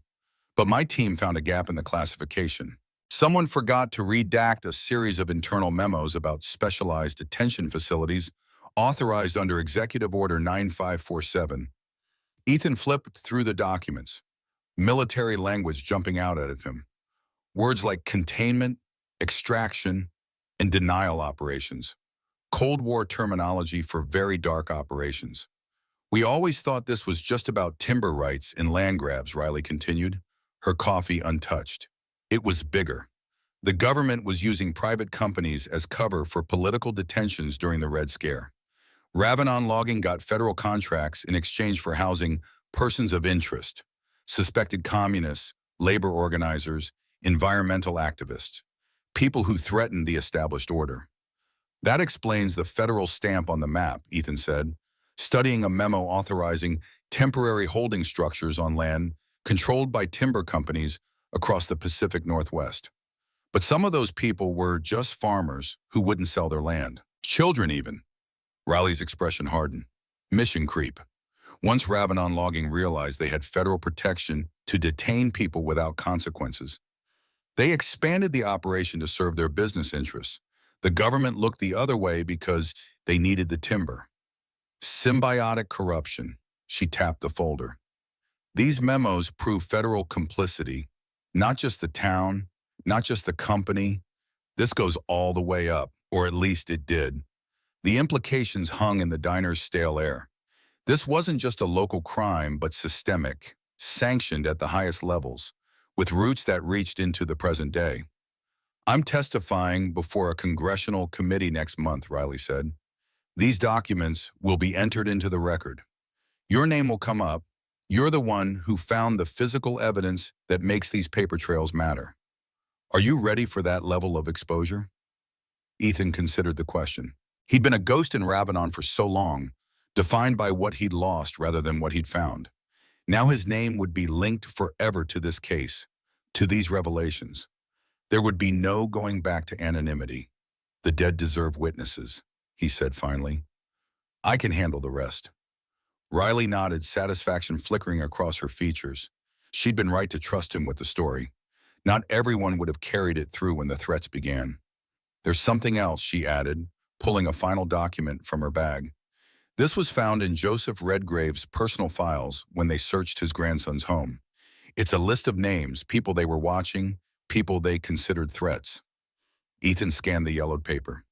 "But my team found a gap in the classification. Someone forgot to redact a series of internal memos about specialized detention facilities authorized under Executive Order 9547. Ethan flipped through the documents, military language jumping out at him. Words like containment, extraction, and denial operations. Cold War terminology for very dark operations. "We always thought this was just about timber rights and land grabs," Riley continued, her coffee untouched. "It was bigger. The government was using private companies as cover for political detentions during the Red Scare. Ravanon Logging got federal contracts in exchange for housing persons of interest, suspected communists, labor organizers, environmental activists, people who threatened the established order. That explains the federal stamp on the map, Ethan said, studying a memo authorizing temporary holding structures on land controlled by timber companies across the Pacific Northwest. But some of those people were just farmers who wouldn't sell their land. Children even. Riley's expression hardened. Mission creep. Once Ravanon Logging realized they had federal protection to detain people without consequences, they expanded the operation to serve their business interests. The government looked the other way because they needed the timber. Symbiotic corruption. She tapped the folder. These memos prove federal complicity. Not just the town, not just the company. This goes all the way up, or at least it did. The implications hung in the diner's stale air. This wasn't just a local crime, but systemic, sanctioned at the highest levels, with roots that reached into the present day. I'm testifying before a congressional committee next month, Riley said. These documents will be entered into the record. Your name will come up. You're the one who found the physical evidence that makes these paper trails matter. Are you ready for that level of exposure? Ethan considered the question. He'd been a ghost in Ravanon for so long, defined by what he'd lost rather than what he'd found. Now his name would be linked forever to this case, to these revelations. There would be no going back to anonymity. The dead deserve witnesses, he said finally. I can handle the rest. Riley nodded, satisfaction flickering across her features. She'd been right to trust him with the story. Not everyone would have carried it through when the threats began. There's something else, she added, pulling a final document from her bag. This was found in Joseph Redgraves' personal files when they searched his grandson's home. It's a list of names, people they were watching, people they considered threats. Ethan scanned the yellowed paper.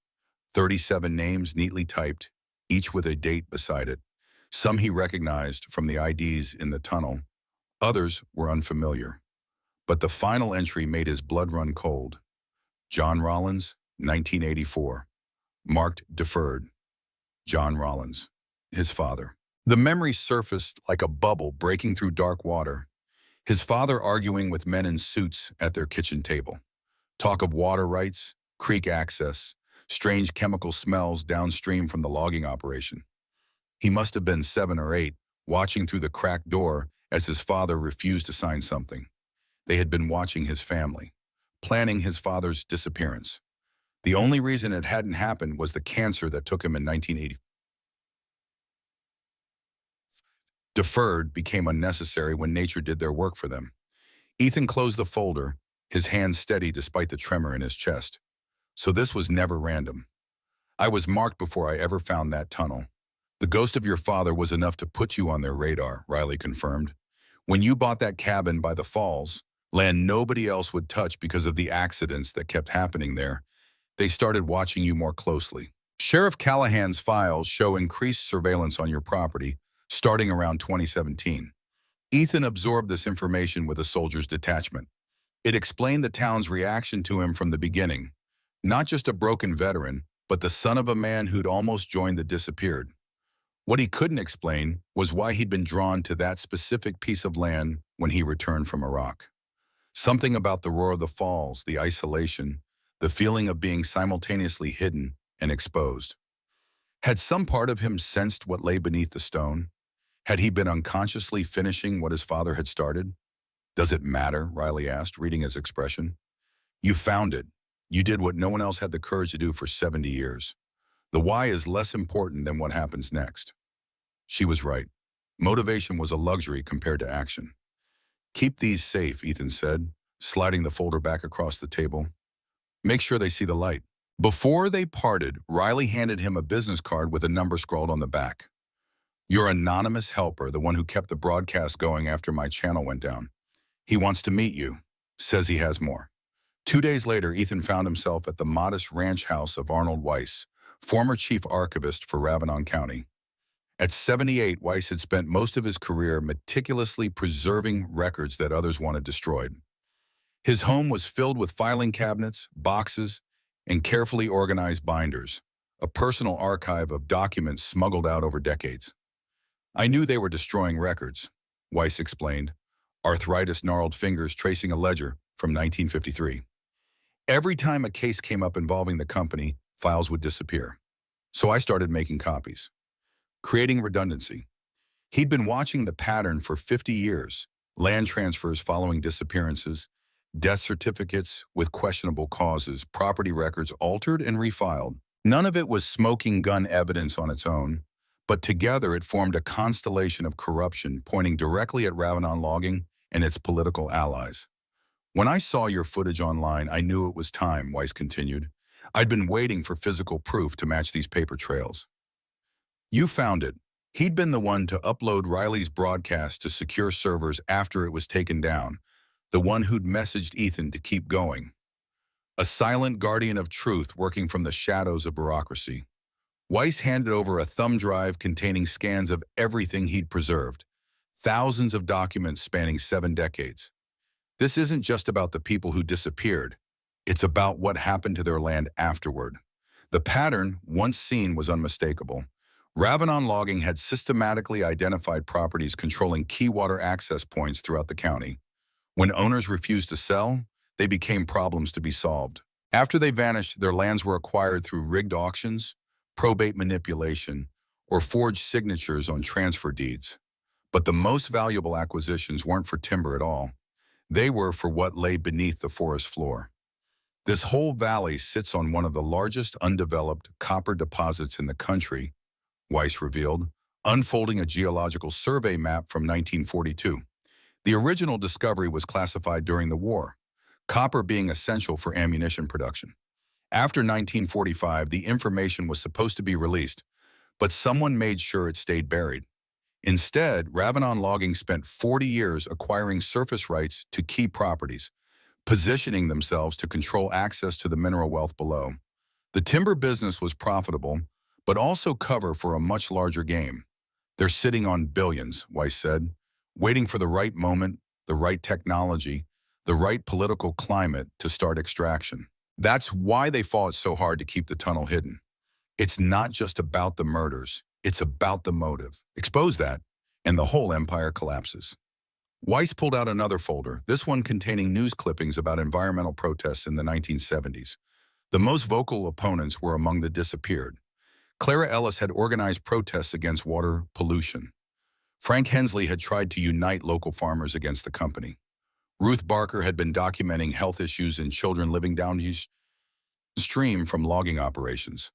37 names neatly typed, each with a date beside it. Some he recognized from the IDs in the tunnel. Others were unfamiliar. But the final entry made his blood run cold. John Rollins, 1984. Marked deferred. John Rollins, his father. The memory surfaced like a bubble breaking through dark water. His father arguing with men in suits at their kitchen table. Talk of water rights, creek access, strange chemical smells downstream from the logging operation. He must have been 7 or 8, watching through the cracked door as his father refused to sign something. They had been watching his family, planning his father's disappearance. The only reason it hadn't happened was the cancer that took him in 1980. Deferred became unnecessary when nature did their work for them. Ethan closed the folder, his hands steady despite the tremor in his chest. So this was never random. I was marked before I ever found that tunnel. The ghost of your father was enough to put you on their radar, Riley confirmed. When you bought that cabin by the falls, land nobody else would touch because of the accidents that kept happening there, they started watching you more closely. Sheriff Callahan's files show increased surveillance on your property starting around 2017. Ethan absorbed this information with a soldier's detachment. It explained the town's reaction to him from the beginning. Not just a broken veteran, but the son of a man who'd almost joined the disappeared. What he couldn't explain was why he'd been drawn to that specific piece of land when he returned from Iraq. Something about the roar of the falls, the isolation, the feeling of being simultaneously hidden and exposed. Had some part of him sensed what lay beneath the stone? Had he been unconsciously finishing what his father had started? Does it matter? Riley asked, reading his expression. You found it. You did what no one else had the courage to do for 70 years. The why is less important than what happens next. She was right. Motivation was a luxury compared to action. Keep these safe, Ethan said, sliding the folder back across the table. Make sure they see the light. Before they parted, Riley handed him a business card with a number scrawled on the back. Your anonymous helper, the one who kept the broadcast going after my channel went down. He wants to meet you. Says he has more. 2 days later, Ethan found himself at the modest ranch house of Arnold Weiss, former chief archivist for Ravanon County. At 78, Weiss had spent most of his career meticulously preserving records that others wanted destroyed. His home was filled with filing cabinets, boxes, and carefully organized binders, a personal archive of documents smuggled out over decades. I knew they were destroying records, Weiss explained, arthritis-gnarled fingers tracing a ledger from 1953. Every time a case came up involving the company, files would disappear. So I started making copies, creating redundancy. He'd been watching the pattern for 50 years, land transfers following disappearances, death certificates with questionable causes, property records altered and refiled. None of it was smoking gun evidence on its own, but together it formed a constellation of corruption pointing directly at Ravanon Logging and its political allies. When I saw your footage online, I knew it was time, Weiss continued. I'd been waiting for physical proof to match these paper trails. You found it. He'd been the one to upload Riley's broadcast to secure servers after it was taken down, the one who'd messaged Ethan to keep going. A silent guardian of truth working from the shadows of bureaucracy. Weiss handed over a thumb drive containing scans of everything he'd preserved, thousands of documents spanning 7 decades. This isn't just about the people who disappeared. It's about what happened to their land afterward. The pattern, once seen, was unmistakable. Ravanon Logging had systematically identified properties controlling key water access points throughout the county. When owners refused to sell, they became problems to be solved. After they vanished, their lands were acquired through rigged auctions, probate manipulation, or forged signatures on transfer deeds. But the most valuable acquisitions weren't for timber at all. They were for what lay beneath the forest floor. This whole valley sits on one of the largest undeveloped copper deposits in the country, Weiss revealed, unfolding a geological survey map from 1942. The original discovery was classified during the war, copper being essential for ammunition production. After 1945, the information was supposed to be released, but someone made sure it stayed buried. Instead, Ravanon Logging spent 40 years acquiring surface rights to key properties, positioning themselves to control access to the mineral wealth below. The timber business was profitable, but also cover for a much larger game. They're sitting on billions, Weiss said, waiting for the right moment, the right technology, the right political climate to start extraction. That's why they fought so hard to keep the tunnel hidden. It's not just about the murders, it's about the motive. Expose that, and the whole empire collapses. Weiss pulled out another folder, this one containing news clippings about environmental protests in the 1970s. The most vocal opponents were among the disappeared. Clara Ellis had organized protests against water pollution. Frank Hensley had tried to unite local farmers against the company. Ruth Barker had been documenting health issues in children living downstream from logging operations.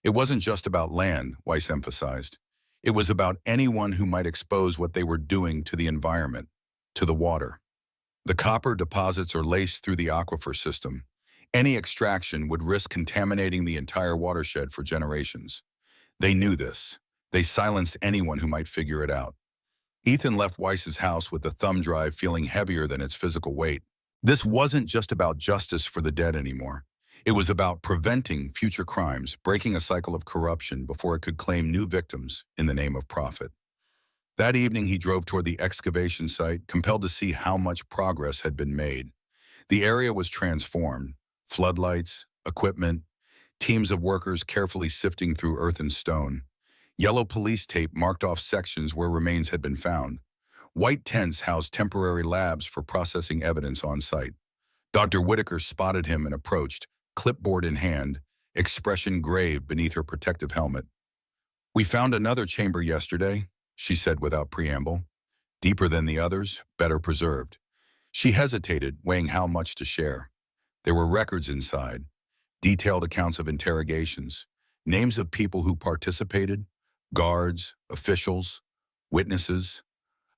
It wasn't just about land, Weiss emphasized. It was about anyone who might expose what they were doing to the environment, to the water. The copper deposits are laced through the aquifer system. Any extraction would risk contaminating the entire watershed for generations. They knew this. They silenced anyone who might figure it out. Ethan left Weiss's house with the thumb drive feeling heavier than its physical weight. This wasn't just about justice for the dead anymore. It was about preventing future crimes, breaking a cycle of corruption before it could claim new victims in the name of profit. That evening, he drove toward the excavation site, compelled to see how much progress had been made. The area was transformed. Floodlights, equipment, teams of workers carefully sifting through earth and stone. Yellow police tape marked off sections where remains had been found. White tents housed temporary labs for processing evidence on site. Dr. Whitaker spotted him and approached, clipboard in hand, expression grave beneath her protective helmet. "We found another chamber yesterday," she said without preamble. "Deeper than the others, better preserved." She hesitated, weighing how much to share. There were records inside, detailed accounts of interrogations, names of people who participated, guards, officials, witnesses,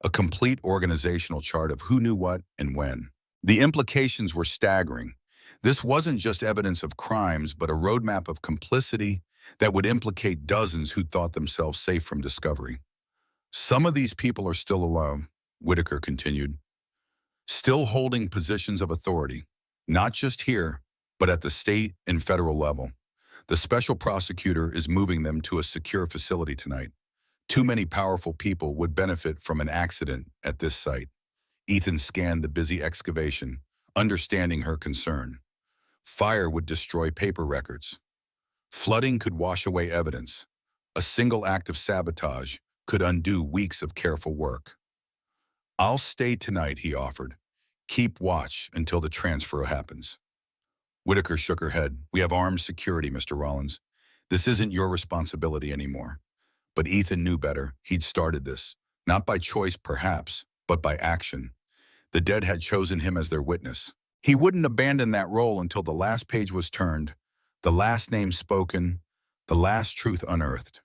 a complete organizational chart of who knew what and when. The implications were staggering. This wasn't just evidence of crimes, but a roadmap of complicity that would implicate dozens who thought themselves safe from discovery. "Some of these people are still alone," Whitaker continued, "still holding positions of authority, not just here, but at the state and federal level. The special prosecutor is moving them to a secure facility tonight. Too many powerful people would benefit from an accident at this site." Ethan scanned the busy excavation, understanding her concern. Fire would destroy paper records. Flooding could wash away evidence. A single act of sabotage could undo weeks of careful work. "I'll stay tonight," he offered. "Keep watch until the transfer happens." Whitaker shook her head. "We have armed security, Mr. Rollins. This isn't your responsibility anymore." But Ethan knew better. He'd started this, not by choice perhaps, but by action. The dead had chosen him as their witness. He wouldn't abandon that role until the last page was turned, the last name spoken, the last truth unearthed.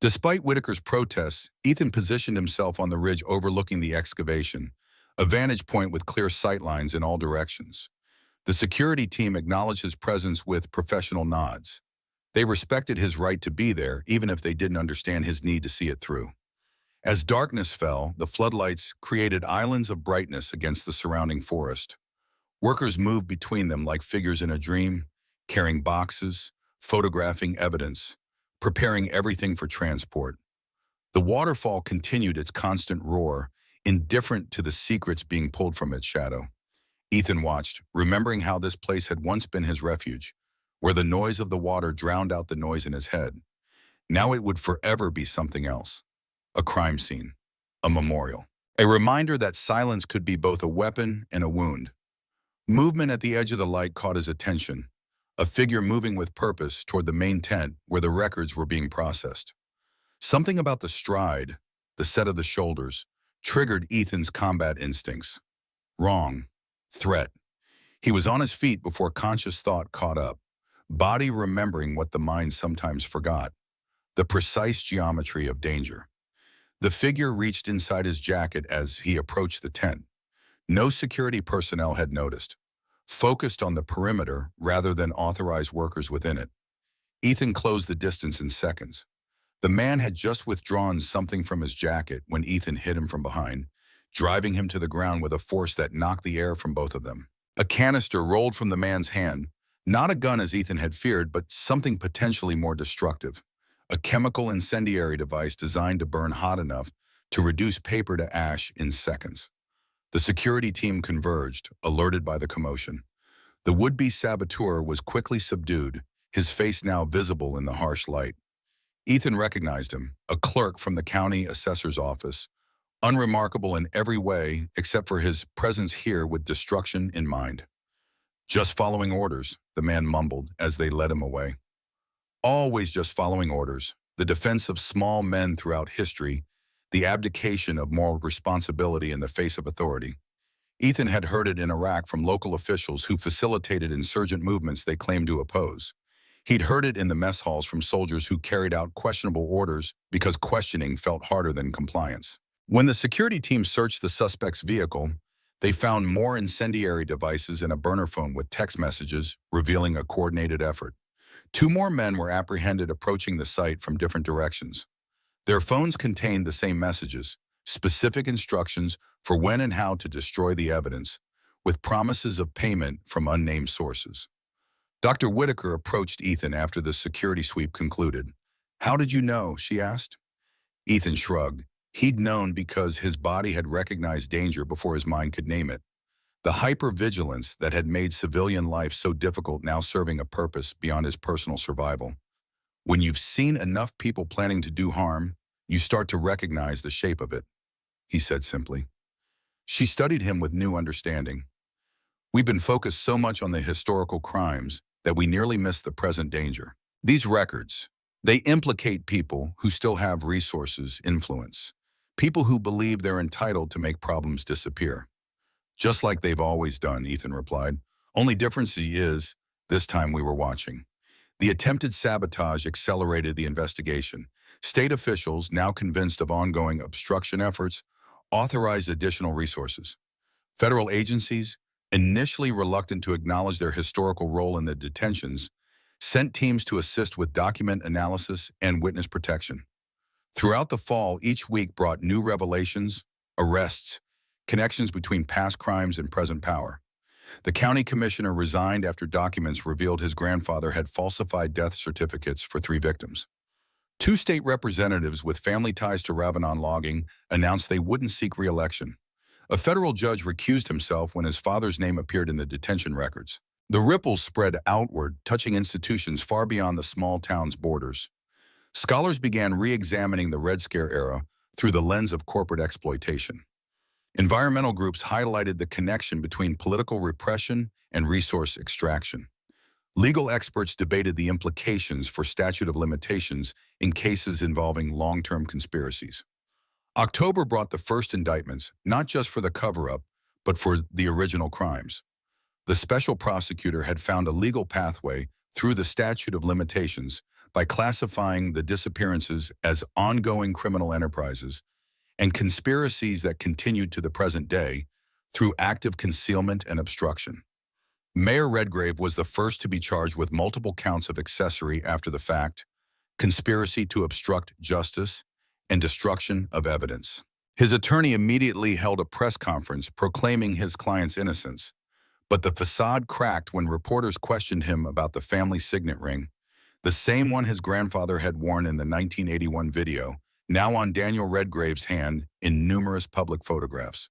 Despite Whitaker's protests, Ethan positioned himself on the ridge overlooking the excavation, a vantage point with clear sightlines in all directions. The security team acknowledged his presence with professional nods. They respected his right to be there, even if they didn't understand his need to see it through. As darkness fell, the floodlights created islands of brightness against the surrounding forest. Workers moved between them like figures in a dream, carrying boxes, photographing evidence, preparing everything for transport. The waterfall continued its constant roar, indifferent to the secrets being pulled from its shadow. Ethan watched, remembering how this place had once been his refuge, where the noise of the water drowned out the noise in his head. Now it would forever be something else. A crime scene. A memorial. A reminder that silence could be both a weapon and a wound. Movement at the edge of the light caught his attention, a figure moving with purpose toward the main tent where the records were being processed. Something about the stride, the set of the shoulders, triggered Ethan's combat instincts. Wrong. Threat. He was on his feet before conscious thought caught up, body remembering what the mind sometimes forgot, the precise geometry of danger. The figure reached inside his jacket as he approached the tent. No security personnel had noticed, focused on the perimeter rather than authorized workers within it. Ethan closed the distance in seconds. The man had just withdrawn something from his jacket when Ethan hit him from behind, driving him to the ground with a force that knocked the air from both of them. A canister rolled from the man's hand, not a gun as Ethan had feared, but something potentially more destructive. A chemical incendiary device designed to burn hot enough to reduce paper to ash in seconds. The security team converged, alerted by the commotion. The would-be saboteur was quickly subdued, his face now visible in the harsh light. Ethan recognized him, a clerk from the county assessor's office, unremarkable in every way except for his presence here with destruction in mind. "Just following orders," the man mumbled as they led him away. Always just following orders, the defense of small men throughout history, the abdication of moral responsibility in the face of authority. Ethan had heard it in Iraq from local officials who facilitated insurgent movements they claimed to oppose. He'd heard it in the mess halls from soldiers who carried out questionable orders because questioning felt harder than compliance. When the security team searched the suspect's vehicle, they found more incendiary devices and a burner phone with text messages revealing a coordinated effort. 2 more men were apprehended approaching the site from different directions. Their phones contained the same messages, specific instructions for when and how to destroy the evidence, with promises of payment from unnamed sources. Dr. Whitaker approached Ethan after the security sweep concluded. "How did you know?" she asked. Ethan shrugged. He'd known because his body had recognized danger before his mind could name it. The hypervigilance that had made civilian life so difficult now serving a purpose beyond his personal survival. When you've seen enough people planning to do harm, you start to recognize the shape of it, he said simply. She studied him with new understanding. "We've been focused so much on the historical crimes that we nearly missed the present danger. These records, they implicate people who still have resources, influence, people who believe they're entitled to make problems disappear." "Just like they've always done," Ethan replied. "Only difference is, this time we were watching." The attempted sabotage accelerated the investigation. State officials, now convinced of ongoing obstruction efforts, authorized additional resources. Federal agencies, initially reluctant to acknowledge their historical role in the detentions, sent teams to assist with document analysis and witness protection. Throughout the fall, each week brought new revelations, arrests, connections between past crimes and present power. The county commissioner resigned after documents revealed his grandfather had falsified death certificates for 3 victims. 2 state representatives with family ties to Ravanon logging announced they wouldn't seek re-election. A federal judge recused himself when his father's name appeared in the detention records. The ripples spread outward, touching institutions far beyond the small town's borders. Scholars began re-examining the Red Scare era through the lens of corporate exploitation. Environmental groups highlighted the connection between political repression and resource extraction. Legal experts debated the implications for statute of limitations in cases involving long-term conspiracies. October brought the first indictments, not just for the cover-up, but for the original crimes. The special prosecutor had found a legal pathway through the statute of limitations by classifying the disappearances as ongoing criminal enterprises and conspiracies that continued to the present day through active concealment and obstruction. Mayor Redgrave was the first to be charged with multiple counts of accessory after the fact, conspiracy to obstruct justice, and destruction of evidence. His attorney immediately held a press conference proclaiming his client's innocence, but the facade cracked when reporters questioned him about the family signet ring, the same one his grandfather had worn in the 1981 video, now on Daniel Redgrave's hand in numerous public photographs.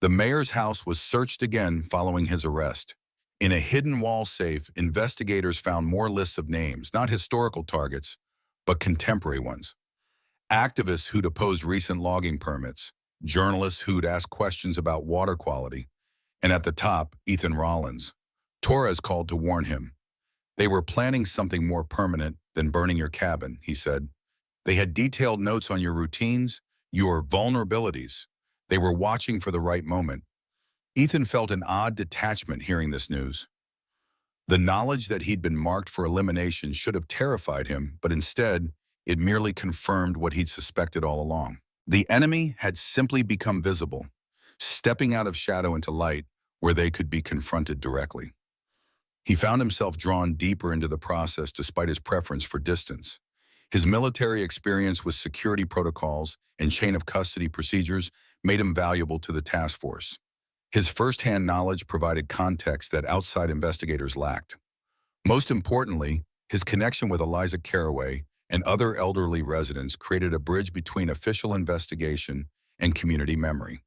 The mayor's house was searched again following his arrest. In a hidden wall safe, investigators found more lists of names, not historical targets, but contemporary ones. Activists who'd opposed recent logging permits, journalists who'd asked questions about water quality, and at the top, Ethan Rollins. Torres called to warn him. They were planning something more permanent than burning your cabin, he said. They had detailed notes on your routines, your vulnerabilities. They were watching for the right moment. Ethan felt an odd detachment hearing this news. The knowledge that he'd been marked for elimination should have terrified him, but instead, it merely confirmed what he'd suspected all along. The enemy had simply become visible, stepping out of shadow into light where they could be confronted directly. He found himself drawn deeper into the process despite his preference for distance. His military experience with security protocols and chain of custody procedures made him valuable to the task force. His first-hand knowledge provided context that outside investigators lacked. Most importantly, his connection with Eliza Caraway and other elderly residents created a bridge between official investigation and community memory.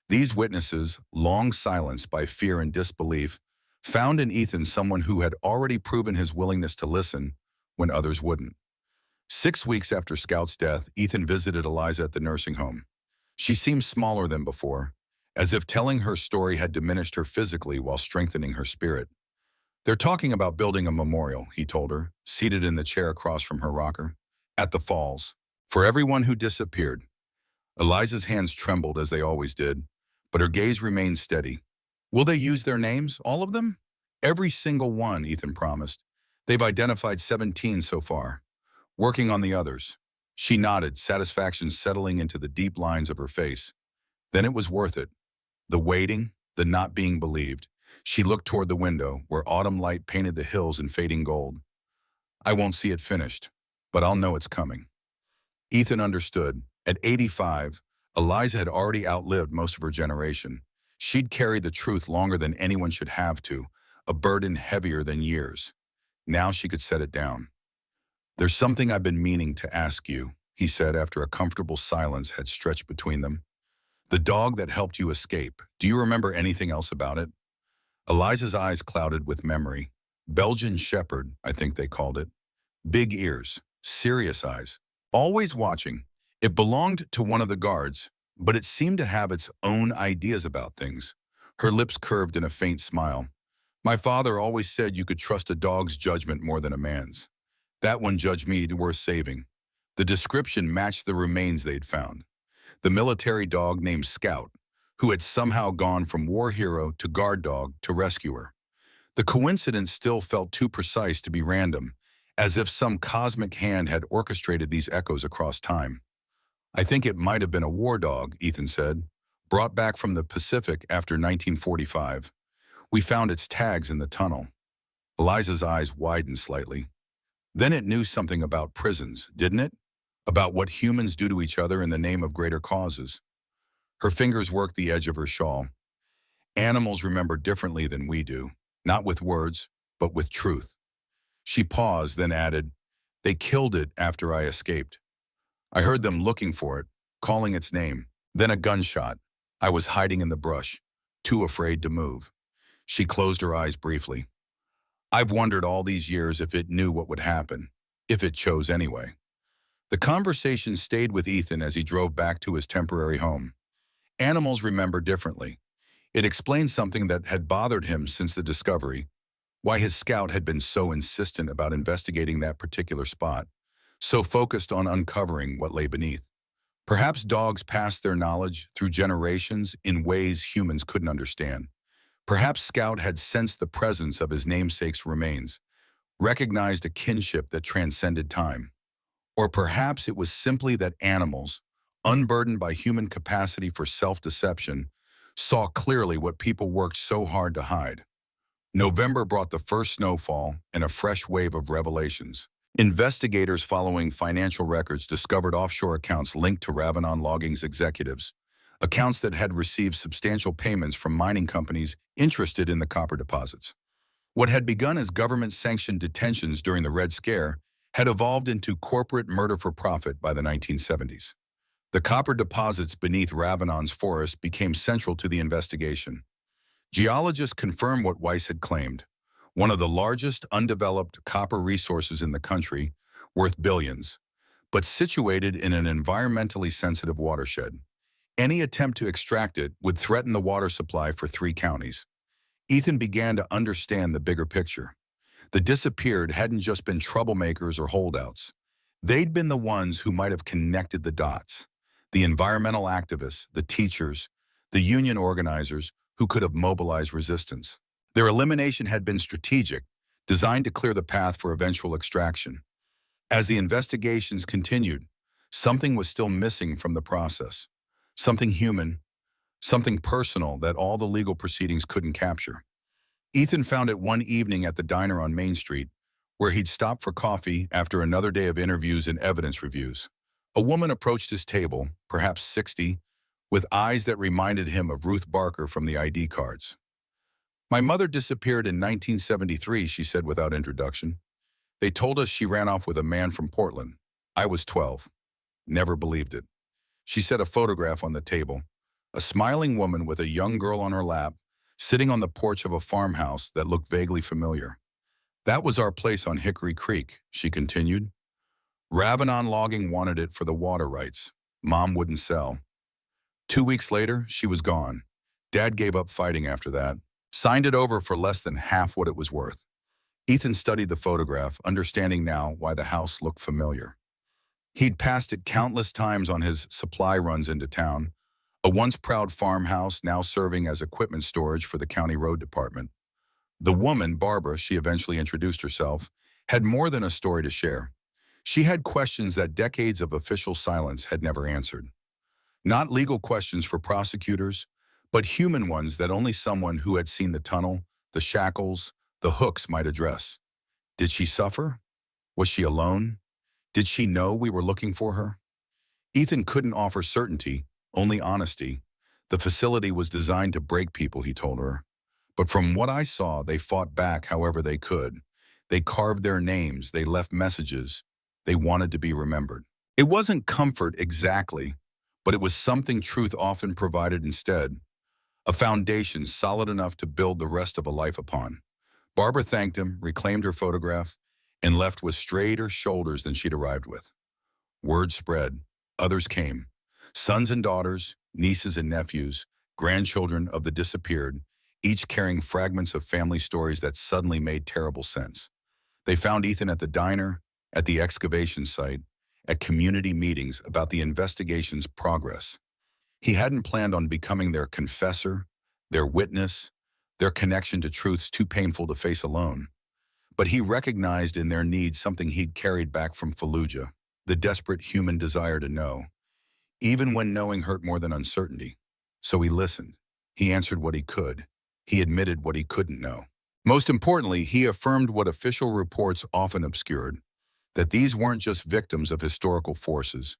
These witnesses, long silenced by fear and disbelief, found in Ethan someone who had already proven his willingness to listen when others wouldn't. 6 weeks after Scout's death, Ethan visited Eliza at the nursing home. She seemed smaller than before, as if telling her story had diminished her physically while strengthening her spirit. They're talking about building a memorial, he told her, seated in the chair across from her rocker, at the falls, for everyone who disappeared. Eliza's hands trembled as they always did, but her gaze remained steady. Will they use their names, all of them? Every single one, Ethan promised. They've identified 17 so far, working on the others. She nodded, satisfaction settling into the deep lines of her face. Then it was worth it. The waiting, the not being believed. She looked toward the window, where autumn light painted the hills in fading gold. I won't see it finished, but I'll know it's coming. Ethan understood. At 85, Eliza had already outlived most of her generation. She'd carried the truth longer than anyone should have to, a burden heavier than years. Now she could set it down. There's something I've been meaning to ask you, he said after a comfortable silence had stretched between them. The dog that helped you escape, do you remember anything else about it? Eliza's eyes clouded with memory. Belgian Shepherd, I think they called it. Big ears, serious eyes, always watching. It belonged to one of the guards, but it seemed to have its own ideas about things. Her lips curved in a faint smile. My father always said you could trust a dog's judgment more than a man's. That one judged me worth saving. The description matched the remains they'd found. The military dog named Scout, who had somehow gone from war hero to guard dog to rescuer. The coincidence still felt too precise to be random, as if some cosmic hand had orchestrated these echoes across time. I think it might have been a war dog, Ethan said, brought back from the Pacific after 1945. We found its tags in the tunnel. Eliza's eyes widened slightly. Then it knew something about prisons, didn't it? About what humans do to each other in the name of greater causes. Her fingers worked the edge of her shawl. Animals remember differently than we do, not with words, but with truth. She paused, then added, they killed it after I escaped. I heard them looking for it, calling its name, then a gunshot. I was hiding in the brush, too afraid to move. She closed her eyes briefly. I've wondered all these years if it knew what would happen, if it chose anyway. The conversation stayed with Ethan as he drove back to his temporary home. Animals remember differently. It explained something that had bothered him since the discovery, why his scout had been so insistent about investigating that particular spot, so focused on uncovering what lay beneath. Perhaps dogs passed their knowledge through generations in ways humans couldn't understand. Perhaps Scout had sensed the presence of his namesake's remains, recognized a kinship that transcended time. Or perhaps it was simply that animals, unburdened by human capacity for self-deception, saw clearly what people worked so hard to hide. November brought the first snowfall and a fresh wave of revelations. Investigators following financial records discovered offshore accounts linked to Ravanon Logging's executives, accounts that had received substantial payments from mining companies interested in the copper deposits. What had begun as government-sanctioned detentions during the Red Scare had evolved into corporate murder for profit by the 1970s. The copper deposits beneath Ravanon's forest became central to the investigation. Geologists confirmed what Weiss had claimed: one of the largest undeveloped copper resources in the country, worth billions, but situated in an environmentally sensitive watershed. Any attempt to extract it would threaten the water supply for 3 counties. Ethan began to understand the bigger picture. The disappeared hadn't just been troublemakers or holdouts. They'd been the ones who might have connected the dots. The environmental activists, the teachers, the union organizers who could have mobilized resistance. Their elimination had been strategic, designed to clear the path for eventual extraction. As the investigations continued, something was still missing from the process. Something human, something personal that all the legal proceedings couldn't capture. Ethan found it one evening at the diner on Main Street, where he'd stopped for coffee after another day of interviews and evidence reviews. A woman approached his table, perhaps 60, with eyes that reminded him of Ruth Barker from the ID cards. "My mother disappeared in 1973, she said without introduction. They told us she ran off with a man from Portland. I was 12. Never believed it." She set a photograph on the table, a smiling woman with a young girl on her lap, sitting on the porch of a farmhouse that looked vaguely familiar. "That was our place on Hickory Creek," she continued. "Ravanon Logging wanted it for the water rights. Mom wouldn't sell. 2 weeks later, she was gone. Dad gave up fighting after that. Signed it over for less than half what it was worth." Ethan studied the photograph, understanding now why the house looked familiar. He'd passed it countless times on his supply runs into town, a once proud farmhouse now serving as equipment storage for the county road department. The woman, Barbara, she eventually introduced herself, had more than a story to share. She had questions that decades of official silence had never answered. Not legal questions for prosecutors, but human ones that only someone who had seen the tunnel, the shackles, the hooks might address. Did she suffer? Was she alone? Did she know we were looking for her? Ethan couldn't offer certainty, only honesty. The facility was designed to break people, he told her. But from what I saw, they fought back however they could. They carved their names, they left messages. They wanted to be remembered. It wasn't comfort exactly, but it was something truth often provided instead. A foundation solid enough to build the rest of a life upon. Barbara thanked him, reclaimed her photograph, and left with straighter shoulders than she'd arrived with. Word spread. Others came. Sons and daughters, nieces and nephews, grandchildren of the disappeared, each carrying fragments of family stories that suddenly made terrible sense. They found Ethan at the diner, at the excavation site, at community meetings about the investigation's progress. He hadn't planned on becoming their confessor, their witness, their connection to truths too painful to face alone. But he recognized in their needs something he'd carried back from Fallujah, the desperate human desire to know, even when knowing hurt more than uncertainty. So he listened. He answered what he could. He admitted what he couldn't know. Most importantly, he affirmed what official reports often obscured, that these weren't just victims of historical forces,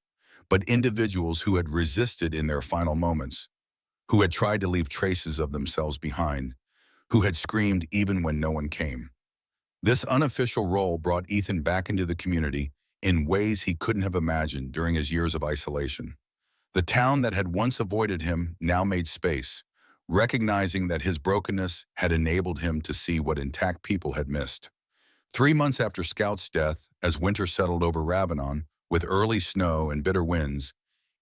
but individuals who had resisted in their final moments, who had tried to leave traces of themselves behind, who had screamed even when no one came. This unofficial role brought Ethan back into the community in ways he couldn't have imagined during his years of isolation. The town that had once avoided him now made space, recognizing that his brokenness had enabled him to see what intact people had missed. 3 months after Scout's death, as winter settled over Ravenon, with early snow and bitter winds,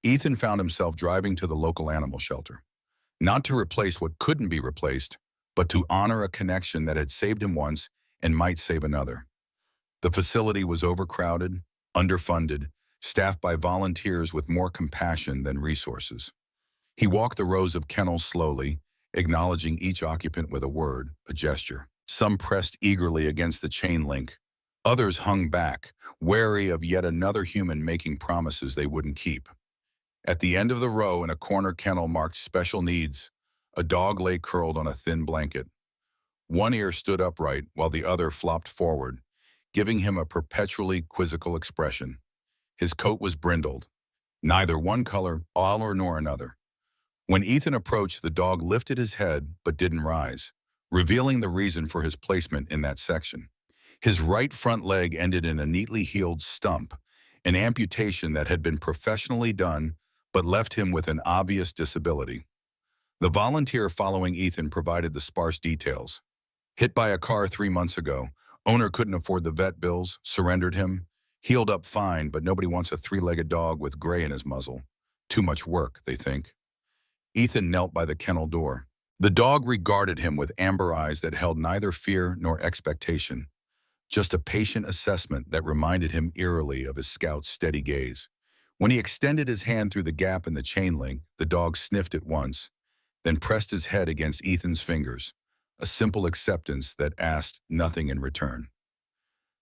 Ethan found himself driving to the local animal shelter. Not to replace what couldn't be replaced, but to honor a connection that had saved him once and might save another. The facility was overcrowded, underfunded, staffed by volunteers with more compassion than resources. He walked the rows of kennels slowly, acknowledging each occupant with a word, a gesture. Some pressed eagerly against the chain link. Others hung back, wary of yet another human making promises they wouldn't keep. At the end of the row, in a corner kennel marked special needs, a dog lay curled on a thin blanket. One ear stood upright while the other flopped forward, giving him a perpetually quizzical expression. His coat was brindled, neither one color nor another. When Ethan approached, the dog lifted his head but didn't rise, revealing the reason for his placement in that section. His right front leg ended in a neatly healed stump, an amputation that had been professionally done but left him with an obvious disability. The volunteer following Ethan provided the sparse details. Hit by a car 3 months ago, owner couldn't afford the vet bills, surrendered him, healed up fine, but nobody wants a three-legged dog with gray in his muzzle. Too much work, they think. Ethan knelt by the kennel door. The dog regarded him with amber eyes that held neither fear nor expectation, just a patient assessment that reminded him eerily of his scout's steady gaze. When he extended his hand through the gap in the chain link, the dog sniffed it once, then pressed his head against Ethan's fingers, a simple acceptance that asked nothing in return.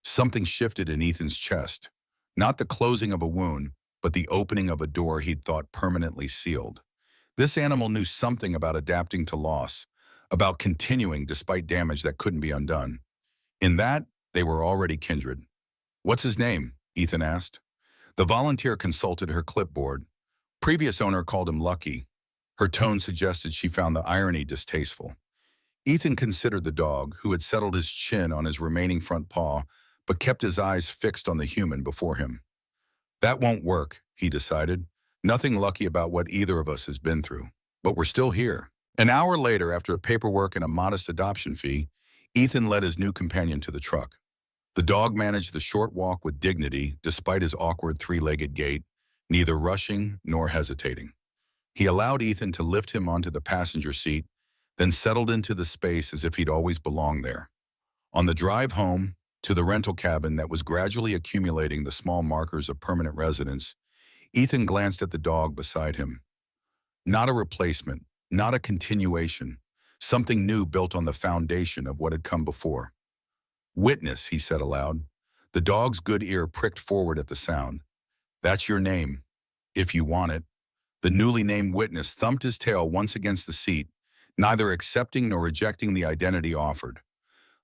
Something shifted in Ethan's chest, not the closing of a wound, but the opening of a door he'd thought permanently sealed. This animal knew something about adapting to loss, about continuing despite damage that couldn't be undone. In that, they were already kindred. "What's his name?" Ethan asked. The volunteer consulted her clipboard. Previous owner called him Lucky. Her tone suggested she found the irony distasteful. Ethan considered the dog, who had settled his chin on his remaining front paw, but kept his eyes fixed on the human before him. "That won't work," he decided. "Nothing lucky about what either of us has been through. But we're still here." An hour later, after paperwork and a modest adoption fee, Ethan led his new companion to the truck. The dog managed the short walk with dignity, despite his awkward three-legged gait, neither rushing nor hesitating. He allowed Ethan to lift him onto the passenger seat, then settled into the space as if he'd always belonged there. On the drive home, to the rental cabin that was gradually accumulating the small markers of permanent residence, Ethan glanced at the dog beside him. Not a replacement, not a continuation, something new built on the foundation of what had come before. "Witness," he said aloud. The dog's good ear pricked forward at the sound. "That's your name, if you want it." The newly named witness thumped his tail once against the seat, neither accepting nor rejecting the identity offered.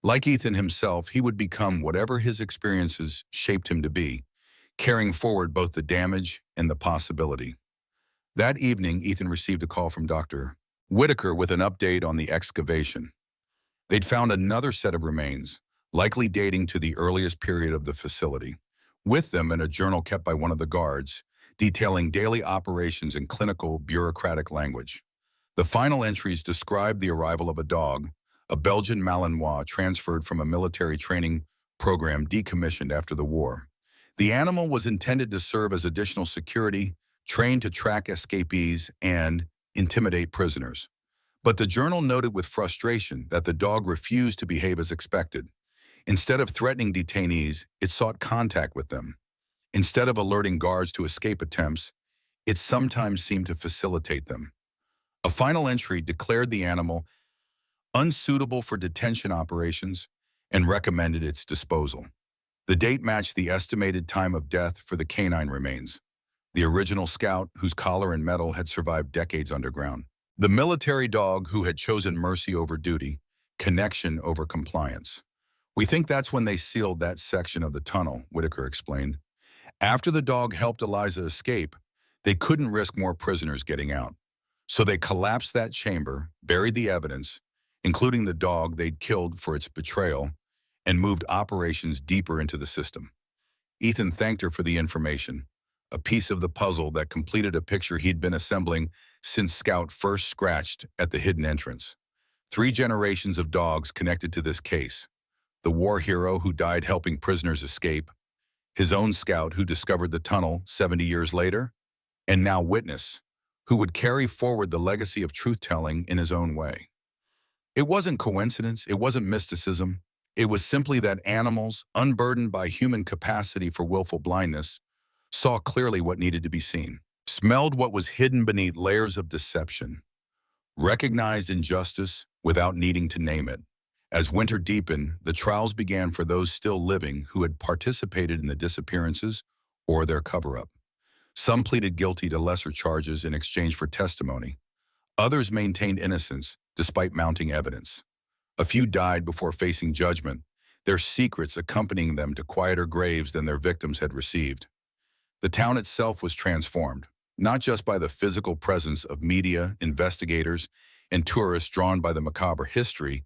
Like Ethan himself, he would become whatever his experiences shaped him to be, carrying forward both the damage and the possibility. That evening, Ethan received a call from Dr. Whitaker with an update on the excavation. They'd found another set of remains, likely dating to the earliest period of the facility. With them, in a journal kept by one of the guards, detailing daily operations in clinical, bureaucratic language. The final entries described the arrival of a dog, a Belgian Malinois transferred from a military training program decommissioned after the war. The animal was intended to serve as additional security, trained to track escapees and intimidate prisoners. But the journal noted with frustration that the dog refused to behave as expected. Instead of threatening detainees, it sought contact with them. Instead of alerting guards to escape attempts, it sometimes seemed to facilitate them. A final entry declared the animal unsuitable for detention operations and recommended its disposal. The date matched the estimated time of death for the canine remains, the original scout whose collar and medal had survived decades underground, the military dog who had chosen mercy over duty, connection over compliance. "We think that's when they sealed that section of the tunnel," Whitaker explained. "After the dog helped Eliza escape, they couldn't risk more prisoners getting out. So they collapsed that chamber, buried the evidence, including the dog they'd killed for its betrayal, and moved operations deeper into the system." Ethan thanked her for the information, a piece of the puzzle that completed a picture he'd been assembling since Scout first scratched at the hidden entrance. 3 generations of dogs connected to this case. The war hero who died helping prisoners escape, his own Scout who discovered the tunnel 70 years later, and now Witness, who would carry forward the legacy of truth-telling in his own way. It wasn't coincidence, it wasn't mysticism. It was simply that animals, unburdened by human capacity for willful blindness, saw clearly what needed to be seen, smelled what was hidden beneath layers of deception, recognized injustice without needing to name it. As winter deepened, the trials began for those still living who had participated in the disappearances or their cover-up. Some pleaded guilty to lesser charges in exchange for testimony. Others maintained innocence despite mounting evidence. A few died before facing judgment, their secrets accompanying them to quieter graves than their victims had received. The town itself was transformed, not just by the physical presence of media, investigators, and tourists drawn by the macabre history,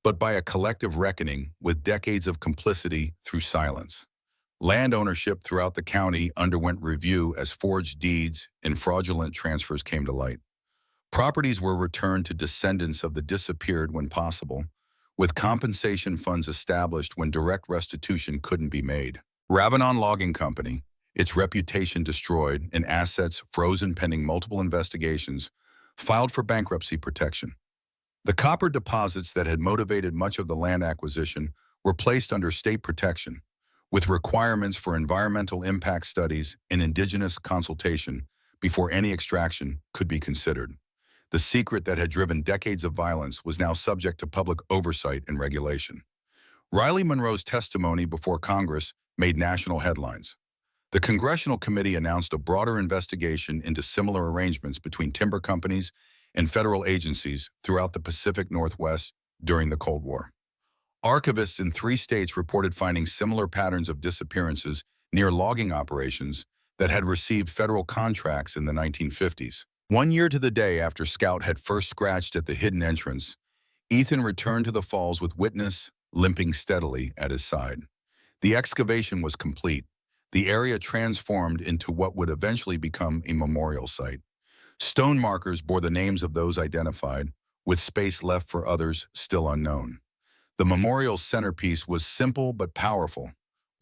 but by a collective reckoning with decades of complicity through silence. Land ownership throughout the county underwent review as forged deeds and fraudulent transfers came to light. Properties were returned to descendants of the disappeared when possible, with compensation funds established when direct restitution couldn't be made. Ravenon Logging Company, its reputation destroyed and assets frozen pending multiple investigations, filed for bankruptcy protection. The copper deposits that had motivated much of the land acquisition were placed under state protection, with requirements for environmental impact studies and indigenous consultation before any extraction could be considered. The secret that had driven decades of violence was now subject to public oversight and regulation. Riley Monroe's testimony before Congress made national headlines. The Congressional Committee announced a broader investigation into similar arrangements between timber companies and federal agencies throughout the Pacific Northwest during the Cold War. Archivists in 3 states reported finding similar patterns of disappearances near logging operations that had received federal contracts in the 1950s. 1 year to the day after Scout had first scratched at the hidden entrance, Ethan returned to the falls with Witness limping steadily at his side. The excavation was complete, the area transformed into what would eventually become a memorial site. Stone markers bore the names of those identified, with space left for others still unknown. The memorial's centerpiece was simple but powerful,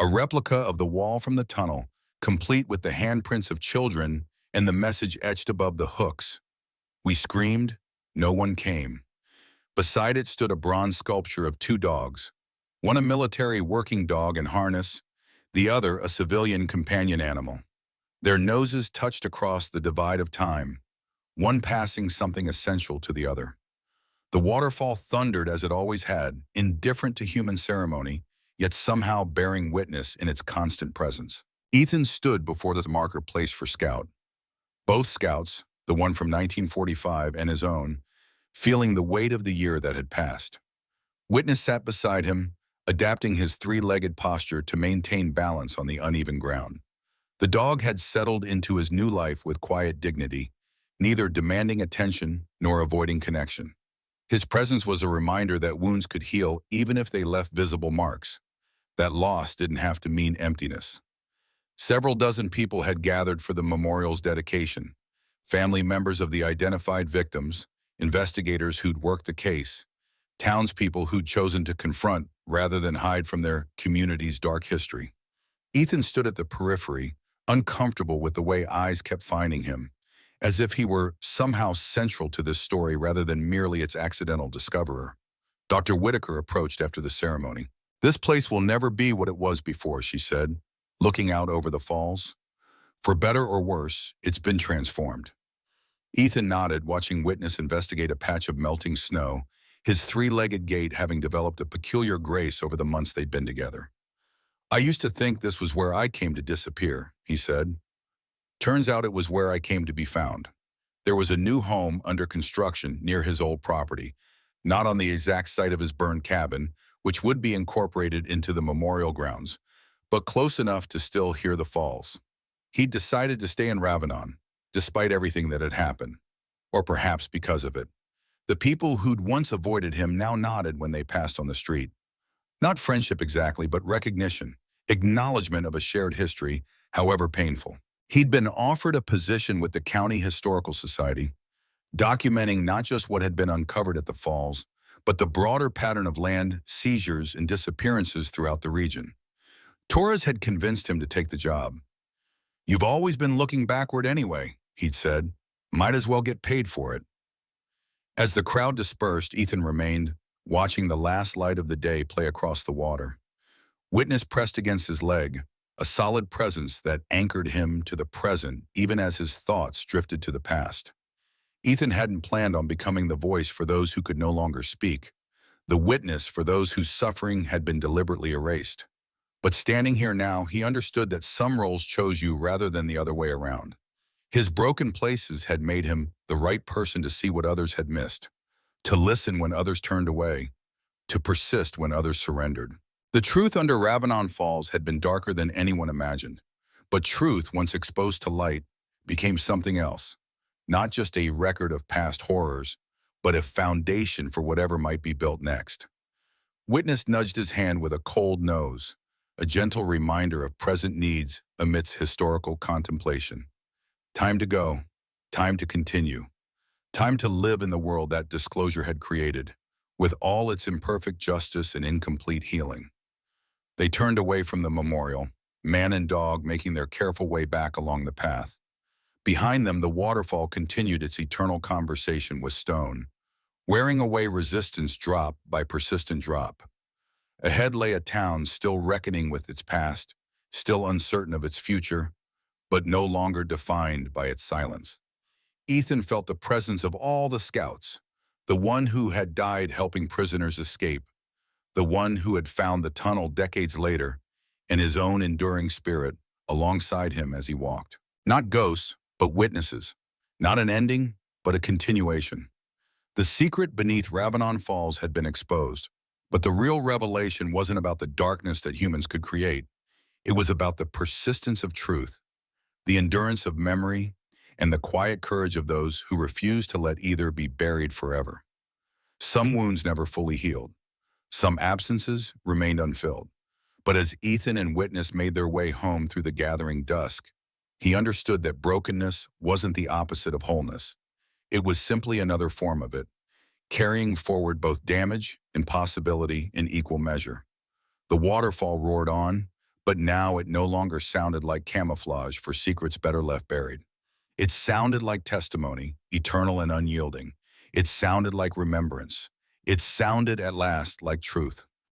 a replica of the wall from the tunnel, complete with the handprints of children and the message etched above the hooks. We screamed, no one came. Beside it stood a bronze sculpture of 2 dogs, one a military working dog in harness, the other a civilian companion animal. Their noses touched across the divide of time, one passing something essential to the other. The waterfall thundered as it always had, indifferent to human ceremony, yet somehow bearing witness in its constant presence. Ethan stood before the marker placed for Scout. Both Scouts, the one from 1945 and his own, feeling the weight of the year that had passed. Witness sat beside him, adapting his 3-legged posture to maintain balance on the uneven ground. The dog had settled into his new life with quiet dignity, neither demanding attention nor avoiding connection. His presence was a reminder that wounds could heal even if they left visible marks, that loss didn't have to mean emptiness. Several dozen people had gathered for the memorial's dedication, family members of the identified victims, investigators who'd worked the case, townspeople who'd chosen to confront rather than hide from their community's dark history. Ethan stood at the periphery, uncomfortable with the way eyes kept finding him, as if he were somehow central to this story rather than merely its accidental discoverer. Dr. Whitaker approached after the ceremony. "This place will never be what it was before," she said, looking out over the falls. "For better or worse, it's been transformed." Ethan nodded, watching Witness investigate a patch of melting snow, his 3-legged gait having developed a peculiar grace over the months they'd been together. "I used to think this was where I came to disappear," he said. "Turns out it was where I came to be found." There was a new home under construction near his old property, not on the exact site of his burned cabin, which would be incorporated into the memorial grounds, but close enough to still hear the falls. He'd decided to stay in Ravenon, despite everything that had happened, or perhaps because of it. The people who'd once avoided him now nodded when they passed on the street. Not friendship exactly, but recognition, acknowledgement of a shared history, however painful. He'd been offered a position with the County Historical Society, documenting not just what had been uncovered at the falls, but the broader pattern of land seizures and disappearances throughout the region. Torres had convinced him to take the job. "You've always been looking backward anyway," he'd said. "Might as well get paid for it." As the crowd dispersed, Ethan remained, watching the last light of the day play across the water. Witness pressed against his leg, a solid presence that anchored him to the present even as his thoughts drifted to the past. Ethan hadn't planned on becoming the voice for those who could no longer speak, the witness for those whose suffering had been deliberately erased. But standing here now, he understood that some roles chose you rather than the other way around. His broken places had made him the right person to see what others had missed, to listen when others turned away, to persist when others surrendered. The truth under Ravenon Falls had been darker than anyone imagined, but truth, once exposed to light, became something else. Not just a record of past horrors, but a foundation for whatever might be built next. Witness nudged his hand with a cold nose, a gentle reminder of present needs amidst historical contemplation. Time to go, time to continue, time to live in the world that disclosure had created, with all its imperfect justice and incomplete healing. They turned away from the memorial, man and dog making their careful way back along the path. Behind them, the waterfall continued its eternal conversation with stone, wearing away resistance drop by persistent drop. Ahead lay a town still reckoning with its past, still uncertain of its future, but no longer defined by its silence. Ethan felt the presence of all the scouts, the one who had died helping prisoners escape, the one who had found the tunnel decades later, and his own enduring spirit alongside him as he walked. Not ghosts, but witnesses. Not an ending, but a continuation. The secret beneath Ravenon Falls had been exposed, but the real revelation wasn't about the darkness that humans could create. It was about the persistence of truth, the endurance of memory, and the quiet courage of those who refused to let either be buried forever. Some wounds never fully healed. Some absences remained unfilled. But as Ethan and Witness made their way home through the gathering dusk, he understood that brokenness wasn't the opposite of wholeness. It was simply another form of it, carrying forward both damage and possibility in equal measure. The waterfall roared on, but now it no longer sounded like camouflage for secrets better left buried. It sounded like testimony, eternal and unyielding. It sounded like remembrance. It sounded at last like truth.